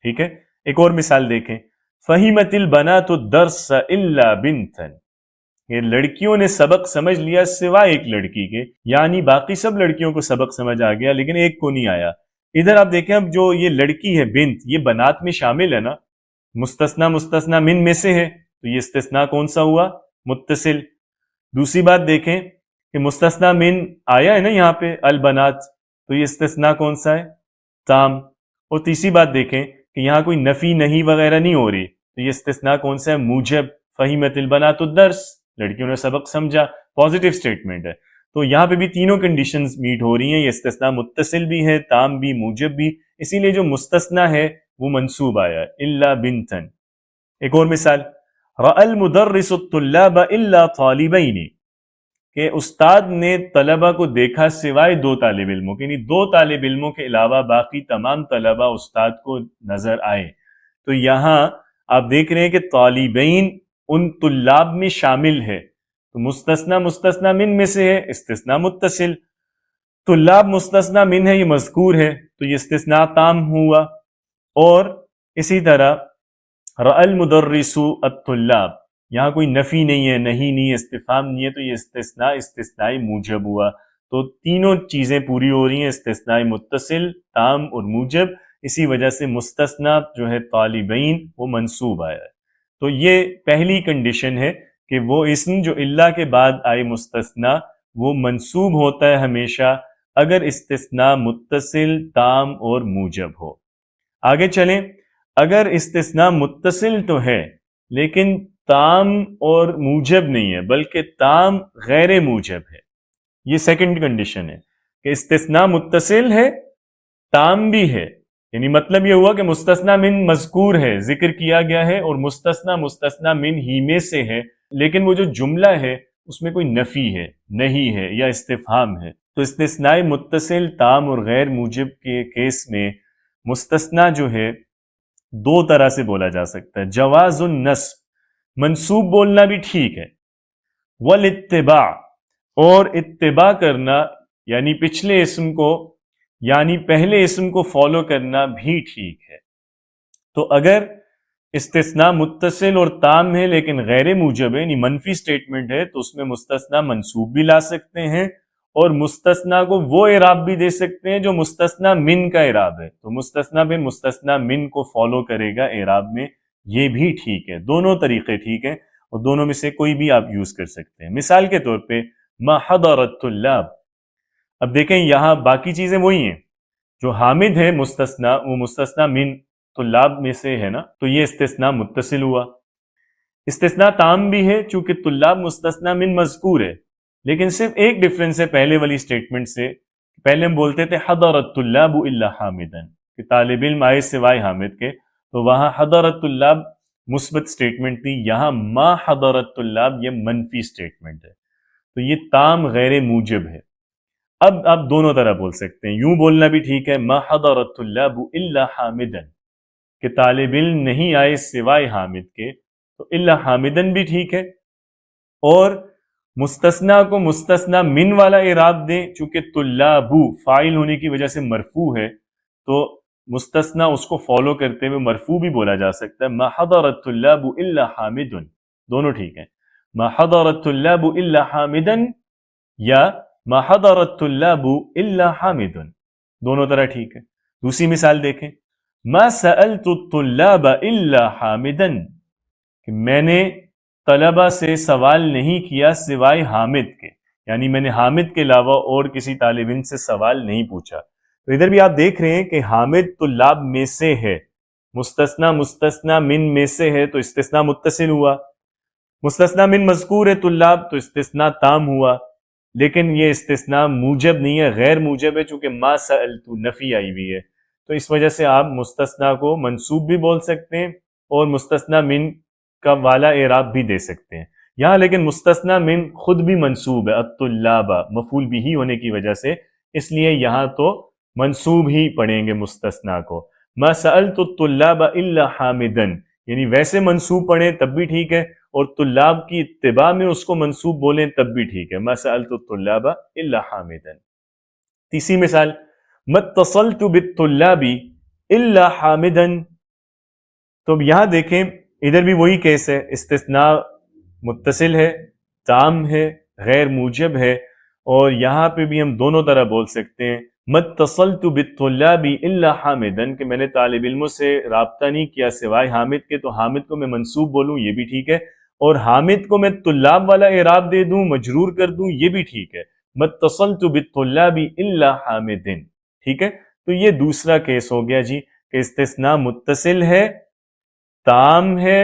ٹھیک ہے، ایک اور مثال دیکھیں. فہمت البنات الدرس الا بنتا. یہ لڑکیوں نے سبق سمجھ لیا سوائے ایک لڑکی کے، یعنی باقی سب لڑکیوں کو سبق سمجھ آ گیا لیکن ایک کو نہیں آیا. ادھر آپ دیکھیں اب جو یہ لڑکی ہے بنت، یہ بنات میں شامل ہے نا، مستثنا مستثنا من میں سے ہے، تو یہ استثناء کون سا ہوا؟ متصل. دوسری بات دیکھیں کہ مستثنا من آیا ہے نا یہاں پہ البنات، تو یہ استثناء کون سا ہے؟ تام. اور تیسری بات دیکھیں کہ یہاں کوئی نفی نہیں وغیرہ نہیں ہو رہی، تو یہ استثناء کون سا ہے؟ موجب. فہمت البنات الدرس لڑکیوں نے سبق سمجھا، پازیٹیو سٹیٹمنٹ ہے. تو یہاں پہ بھی تینوں کنڈیشنز میٹ ہو رہی ہیں. یہ استثناء متصل بھی ہے، تام بھی، موجب بھی، اسی لیے جو مستثنا ہے وہ منصوب آیا ہے الا بنتن. ایک اور مثال. رأى المدرس الطلاب الا طالبین. کہ استاد نے طلبہ کو دیکھا سوائے دو طالب علموں کے، یعنی دو طالب علموں کے علاوہ باقی تمام طلبہ استاد کو نظر آئے. تو یہاں آپ دیکھ رہے ہیں کہ طالبین ان طلاب میں شامل ہے، تو مستثنا مستثنا من میں سے ہے، استثناء متصل. طلاب مستثنا من ہے، یہ مذکور ہے، تو یہ استثناء تام ہوا. اور اسی طرح رأى المدرس الطلاب، یہاں کوئی نفی نہیں ہے، نہیں استفہام نہیں ہے، تو یہ استثناء موجب ہوا. تو تینوں چیزیں پوری ہو رہی ہیں، استثناء متصل، تام اور موجب. اسی وجہ سے مستثنا جو ہے طالبین وہ منصوب آیا ہے. تو یہ پہلی کنڈیشن ہے کہ وہ اسم جو اللہ کے بعد آئے مستثنا وہ منصوب ہوتا ہے ہمیشہ اگر استثناء متصل، تام اور موجب ہو. آگے چلیں. اگر استثناء متصل تو ہے لیکن تام اور موجب نہیں ہے بلکہ تام غیر موجب ہے، یہ سیکنڈ کنڈیشن ہے کہ استثناء متصل ہے، تام بھی ہے یعنی مطلب یہ ہوا کہ مستثنا من مذکور ہے، ذکر کیا گیا ہے، اور مستثنا مستثنا من ہی میں سے ہے، لیکن وہ جو جملہ ہے اس میں کوئی نفی ہے، نہیں ہے، یا استفہام ہے. تو استثناء متصل تام اور غیر موجب کے کیس میں مستثنا جو ہے دو طرح سے بولا جا سکتا ہے. جواز النصب، منصوب بولنا بھی ٹھیک ہے، والاتباع، اور اتباع کرنا یعنی پچھلے اسم کو یعنی پہلے اسم کو فالو کرنا بھی ٹھیک ہے. تو اگر استثناء متصل اور تام ہے لیکن غیر موجب ہے یعنی منفی سٹیٹمنٹ ہے تو اس میں مستثنیٰ منصوب بھی لا سکتے ہیں اور مستثنیٰ کو وہ اعراب بھی دے سکتے ہیں جو مستثنیٰ من کا اعراب ہے. تو مستثنیٰ پہ مستثنیٰ من کو فالو کرے گا اعراب میں، یہ بھی ٹھیک ہے. دونوں طریقے ٹھیک ہیں اور دونوں میں سے کوئی بھی آپ یوز کر سکتے ہیں. مثال کے طور پہ ما حضر الطلاب. اب دیکھیں یہاں باقی چیزیں وہی ہیں، جو حامد ہے مستثنیٰ وہ مستثنیٰ من طلاب میں سے ہے نا، تو یہ استثناء متصل ہوا. استثناء تام بھی ہے چونکہ طلاب مستثنیٰ من مذکور ہے، لیکن صرف ایک ڈیفرنس ہے پہلے والی سٹیٹمنٹ سے. پہلے ہم بولتے تھے حضر الطلاب الا حامدا، کہ طالب علم آئے سوائے حامد کے، تو وہاں حضر الطلاب مثبت سٹیٹمنٹ تھی، یہاں ما حضر الطلاب یہ منفی سٹیٹمنٹ ہے. تو یہ تام غیر موجب ہے. اب آپ دونوں طرح بول سکتے ہیں، یوں بولنا بھی ٹھیک ہے ما حضر الطلاب الا حامدا، کہ طالب علم نہیں آئے سوائے حامد کے، تو الا حامدن بھی ٹھیک ہے. اور مستثنیٰ کو مستثنیٰ من والا اعراب دیں، چونکہ طلابو فاعل ہونے کی وجہ سے مرفوع ہے تو مستثنیٰ اس کو فالو کرتے ہوئے مرفوع بھی بولا جا سکتا ہے. ما حضر الطلاب الا حامدن، دونوں ٹھیک ہیں. ما حضر الطلاب الا حامدن یا ما حضر الطلاب الا حامدن، دونوں طرح ٹھیک ہے. دوسری مثال دیکھیں، ما سألت الطلاب الا حامدا، کہ میں نے طلبہ سے سوال نہیں کیا سوائے حامد کے، یعنی میں نے حامد کے علاوہ اور کسی طالب علم سے سوال نہیں پوچھا. تو ادھر بھی آپ دیکھ رہے ہیں کہ حامد طلاب میں سے ہے، مستثنیٰ مستثنیٰ من میں سے ہے تو استثناء متصل ہوا. مستثنیٰ من مذکور ہے طلاب تو استثناء تام ہوا، لیکن یہ استثناء موجب نہیں ہے، غیر موجب ہے، چونکہ ما سألت نفی آئی ہوئی ہے. تو اس وجہ سے آپ مستثنیٰ کو منصوب بھی بول سکتے ہیں اور مستثنیٰ من کا والا اعراب بھی دے سکتے ہیں. یہاں لیکن مستثنیٰ من خود بھی منصوب ہے، الطلاب مفعول بھی ہونے کی وجہ سے، اس لیے یہاں تو منصوب ہی پڑھیں گے مستثنیٰ کو. ما سألت الطلاب الا حامدا، یعنی ویسے منصوب پڑھیں تب بھی ٹھیک ہے اور طلاب کی اتباع میں اس کو منصوب بولیں تب بھی ٹھیک ہے. ما سألت الطلاب الا حامدا. تیسری مثال، ما اتصلت بالطلاب الا حامدا. تو اب یہاں دیکھیں ادھر بھی وہی کیس ہے، استثناء متصل ہے، تام ہے، غیر موجب ہے، اور یہاں پہ بھی ہم دونوں طرح بول سکتے ہیں. ما اتصلت بالطلاب الا حامدا، کہ میں نے طالب علموں سے رابطہ نہیں کیا سوائے حامد کے، تو حامد کو میں منصوب بولوں یہ بھی ٹھیک ہے، اور حامد کو میں طلاب والا اعراب دے دوں، مجرور کر دوں، یہ بھی ٹھیک ہے. ما اتصلت بالطلاب الا حامد، ٹھیک ہے. تو یہ دوسرا کیس ہو گیا جی، کہ استثناء متصل ہے، تام ہے،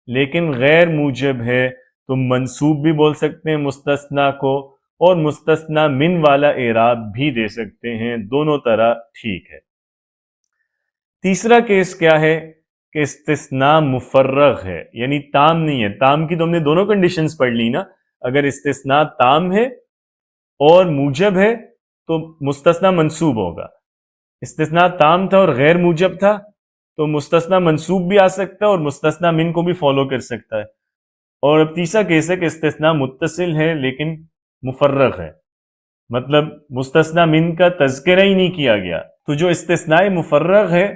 لیکن غیر موجب ہے، تو منصوب بھی بول سکتے ہیں مستثنیٰ کو اور مستثنیٰ من والا اعراب بھی دے سکتے ہیں. دونوں طرح ٹھیک ہے. تیسرا کیس کیا ہے کہ استثناء مفرغ ہے، یعنی تام نہیں ہے. تام کی تو ہم نے دونوں کنڈیشنز پڑھ لی نا. اگر استثناء تام ہے اور موجب ہے تو مستثنیٰ منصوب ہوگا. استثناء تام تھا اور غیر موجب تھا تو مستثنیٰ منصوب بھی آ سکتا ہے اور مستثنیٰ من کو بھی فالو کر سکتا ہے. اور اب تیسرا کیس ہے کہ استثناء متصل ہے لیکن مفرغ ہے، مطلب مستثنیٰ من کا تذکرہ ہی نہیں کیا گیا. تو جو استثناء مفرغ ہے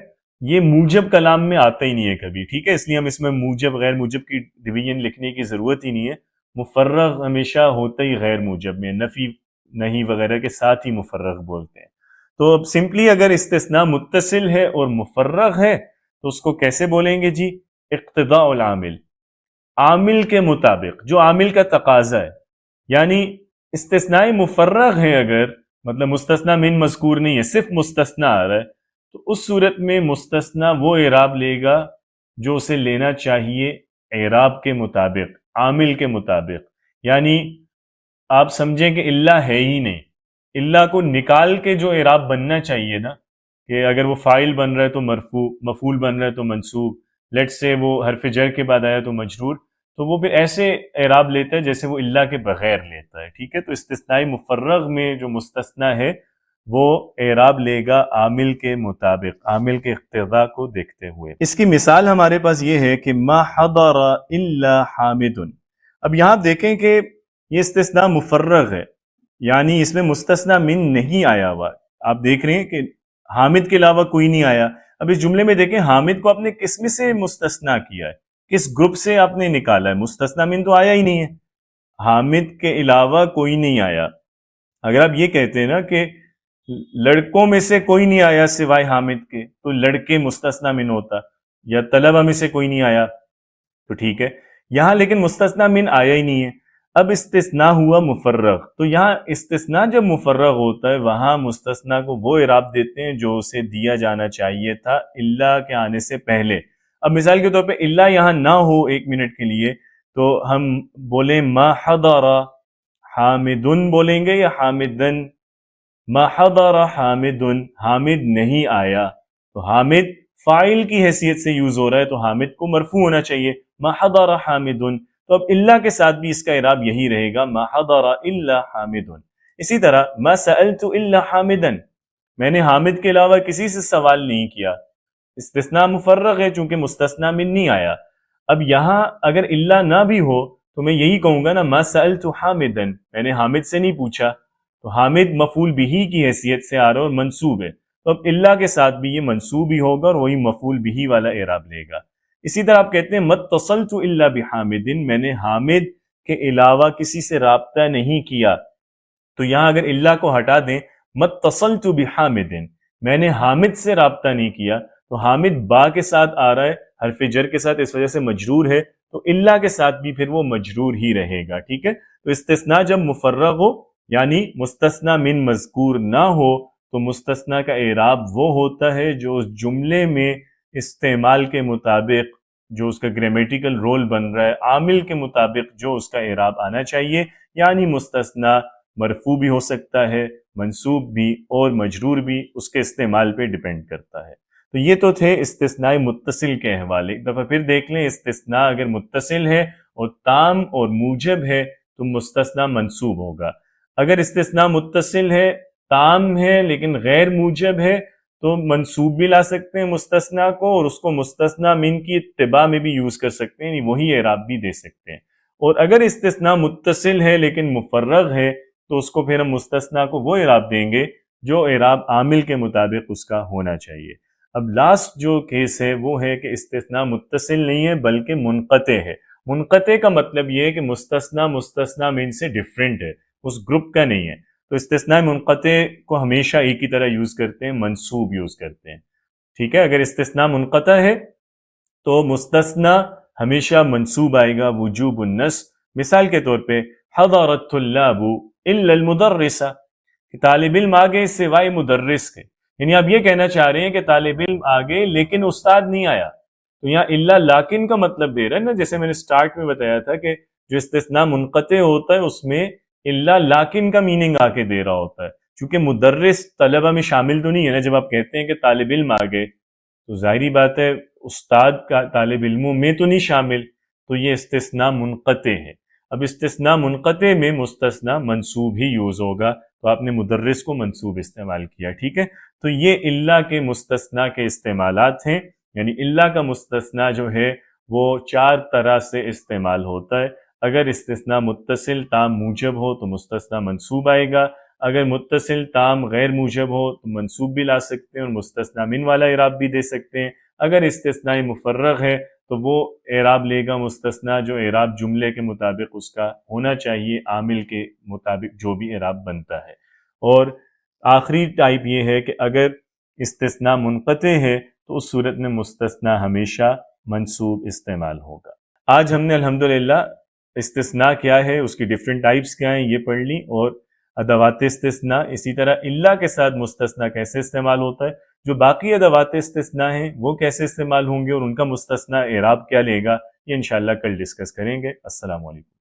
یہ موجب کلام میں آتا ہی نہیں ہے کبھی، ٹھیک ہے. اس لیے ہم اس میں موجب غیر موجب کی ڈویژن لکھنے کی ضرورت ہی نہیں ہے. مفرغ ہمیشہ ہوتا ہی غیر موجب میں، نفی نہیں وغیرہ کے ساتھ ہی مفرغ بولتے ہیں. تو اب سمپلی اگر استثناء متصل ہے اور مفرغ ہے تو اس کو کیسے بولیں گے جی؟ اقتضاء العامل، عامل کے مطابق، جو عامل کا تقاضا ہے. یعنی استثناء مفرغ ہے اگر، مطلب مستثنیٰ من مذکور نہیں ہے، صرف مستثنیٰ آ رہا ہے، تو اس صورت میں مستثنیٰ وہ اعراب لے گا جو اسے لینا چاہیے اعراب کے مطابق، عامل کے مطابق. یعنی آپ سمجھیں کہ اللہ ہے ہی نہیں، اللہ کو نکال کے جو اعراب بننا چاہیے نا، کہ اگر وہ فاعل بن رہا ہے تو مرفوع، مفعول بن رہا ہے تو منصوب، لیٹ سے وہ حرف جر کے بعد آیا تو مجرور، تو وہ پھر ایسے اعراب لیتا ہے جیسے وہ اللہ کے بغیر لیتا ہے، ٹھیک ہے. تو استثنائی مفرغ میں جو مستثنا ہے وہ اعراب لے گا عامل کے مطابق، عامل کے اقتضاء کو دیکھتے ہوئے. اس کی مثال ہمارے پاس یہ ہے کہ ما حضر الا حامد. اب یہاں آپ دیکھیں کہ یہ استثناء مفرغ ہے، یعنی اس میں مستثنا من نہیں آیا ہوا. آپ دیکھ رہے ہیں کہ حامد کے علاوہ کوئی نہیں آیا. اب اس جملے میں دیکھیں حامد کو آپ نے کس میں سے مستثنا کیا ہے، کس گروپ سے آپ نے نکالا ہے؟ مستثنا من تو آیا ہی نہیں ہے، حامد کے علاوہ کوئی نہیں آیا. اگر آپ یہ کہتے ہیں نا کہ لڑکوں میں سے کوئی نہیں آیا سوائے حامد کے، تو لڑکے مستثنا من ہوتا، یا طلبہ میں سے کوئی نہیں آیا تو ٹھیک ہے. یہاں لیکن مستثنا من آیا ہی نہیں ہے. اب استثناء ہوا مفرغ، تو یہاں استثناء جب مفرغ ہوتا ہے وہاں مستثنا کو وہ اعراب دیتے ہیں جو اسے دیا جانا چاہیے تھا اللہ کے آنے سے پہلے. اب مثال کے طور پہ اللہ یہاں نہ ہو ایک منٹ کے لیے تو ہم بولیں ما حضر حامدن بولیں گے یا حامدن؟ ما حضر حامدن، حامد نہیں آیا. تو حامد فاعل کی حیثیت سے یوز ہو رہا ہے تو حامد کو مرفوع ہونا چاہیے، ما حضر حامدن. تو اب اللہ کے ساتھ بھی اس کا اعراب یہی رہے گا ما حضر الا حامدن. اسی طرح ما سألت الا حامدن، میں نے حامد کے علاوہ کسی سے سوال نہیں کیا. استثناء مفرغ ہے چونکہ مستثنا من نہیں آیا. اب یہاں اگر اللہ نہ بھی ہو تو میں یہی کہوں گا نا ما سألت حامدن، میں نے حامد سے نہیں پوچھا. تو حامد مفعول بہی کی حیثیت سے آ رہا اور منصوب ہے، تو اب اللہ کے ساتھ بھی یہ منصوب ہی ہوگا اور وہی مفعول بہی والا اعراب لے گا. اسی طرح آپ کہتے ہیں متصلت الا بحامدن، میں نے حامد کے علاوہ کسی سے رابطہ نہیں کیا. تو یہاں اگر اللہ کو ہٹا دیں متصلت بحامدن، میں نے حامد سے رابطہ نہیں کیا، تو حامد با کے ساتھ آ رہا ہے حرف جر کے ساتھ، اس وجہ سے مجرور ہے، تو اللہ کے ساتھ بھی پھر وہ مجرور ہی رہے گا. ٹھیک ہے. تو استثناء جب مفرغ ہو یعنی مستثنا من مذکور نہ ہو تو مستثنا کا اعراب وہ ہوتا ہے جو اس جملے میں استعمال کے مطابق جو اس کا گرامیٹیکل رول بن رہا ہے، عامل کے مطابق جو اس کا اعراب آنا چاہیے. یعنی مستثنا مرفوع بھی ہو سکتا ہے، منصوب بھی اور مجرور بھی، اس کے استعمال پہ ڈیپینڈ کرتا ہے. تو یہ تو تھے استثناء متصل کے حوالے. ایک دفعہ پھر دیکھ لیں، استثناء اگر متصل ہے اور تام اور موجب ہے تو مستثنیٰ منصوب ہوگا. اگر استثناء متصل ہے، تام ہے لیکن غیر موجب ہے تو منصوب بھی لا سکتے ہیں مستثنیٰ کو، اور اس کو مستثنیٰ من کی اتباع میں بھی یوز کر سکتے ہیں، وہی اعراب بھی دے سکتے ہیں. اور اگر استثناء متصل ہے لیکن مفرغ ہے تو اس کو پھر ہم مستثنیٰ کو وہ اعراب دیں گے جو اعراب عامل کے مطابق اس کا ہونا چاہیے. اب لاسٹ جو کیس ہے وہ ہے کہ استثناء متصل نہیں ہے بلکہ منقطع ہے. منقطع کا مطلب یہ ہے کہ مستثنیٰ من سے ڈیفرنٹ ہے، اس گروپ کا نہیں ہے. تو استثناء منقطع کو ہمیشہ ایک ہی طرح یوز کرتے ہیں، منصوب یوز کرتے ہیں. ٹھیک ہے. اگر استثناء منقطع ہے تو مستثنیٰ ہمیشہ منصوب آئے گا وجوب النصب. مثال کے طور پہ حضر الطلاب الا المدرس، کہ طالب علم آگے سوائے مدرس کے، یعنی آپ یہ کہنا چاہ رہے ہیں کہ طالب علم آگے لیکن استاد نہیں آیا. تو یہاں الا لیکن کا مطلب دے رہا ہے نا، جیسے میں نے سٹارٹ میں بتایا تھا کہ جو استثناء منقطع ہوتا ہے اس میں الا لیکن کا میننگ آ کے دے رہا ہوتا ہے، چونکہ مدرس طلبہ میں شامل تو نہیں ہے نا. جب آپ کہتے ہیں کہ طالب علم آگے تو ظاہری بات ہے استاد کا طالب علموں میں تو نہیں شامل، تو یہ استثناء منقطع ہے. اب استثناء منقطع میں مستثنیٰ منصوب ہی یوز ہوگا، تو آپ نے مدرس کو منصوب استعمال کیا. ٹھیک ہے. تو یہ اللہ کے مستثنیٰ کے استعمالات ہیں. یعنی اللہ کا مستثنیٰ جو ہے وہ 4 طرح سے استعمال ہوتا ہے. اگر استثناء متصل تام موجب ہو تو مستثنیٰ منصوب آئے گا، اگر متصل تام غیر موجب ہو تو منصوب بھی لا سکتے ہیں اور مستثنیٰ من والا اعراب بھی دے سکتے ہیں. اگر استثناء مفرغ ہے تو وہ اعراب لے گا مستثنیٰ جو اعراب جملے کے مطابق اس کا ہونا چاہیے، عامل کے مطابق جو بھی اعراب بنتا ہے. اور آخری ٹائپ یہ ہے کہ اگر استثناء منقطع ہے تو اس صورت میں مستثنیٰ ہمیشہ منصوب استعمال ہوگا. آج ہم نے الحمدللہ استثناء کیا ہے، اس کی ڈیفرنٹ ٹائپس کیا ہیں یہ پڑھ لی، اور ادوات استثناء، اسی طرح اللہ کے ساتھ مستثنیٰ کیسے استعمال ہوتا ہے، جو باقی ادوات استثناء ہیں وہ کیسے استعمال ہوں گے اور ان کا مستثنیٰ اعراب کیا لے گا، یہ انشاءاللہ کل ڈسکس کریں گے. السلام علیکم.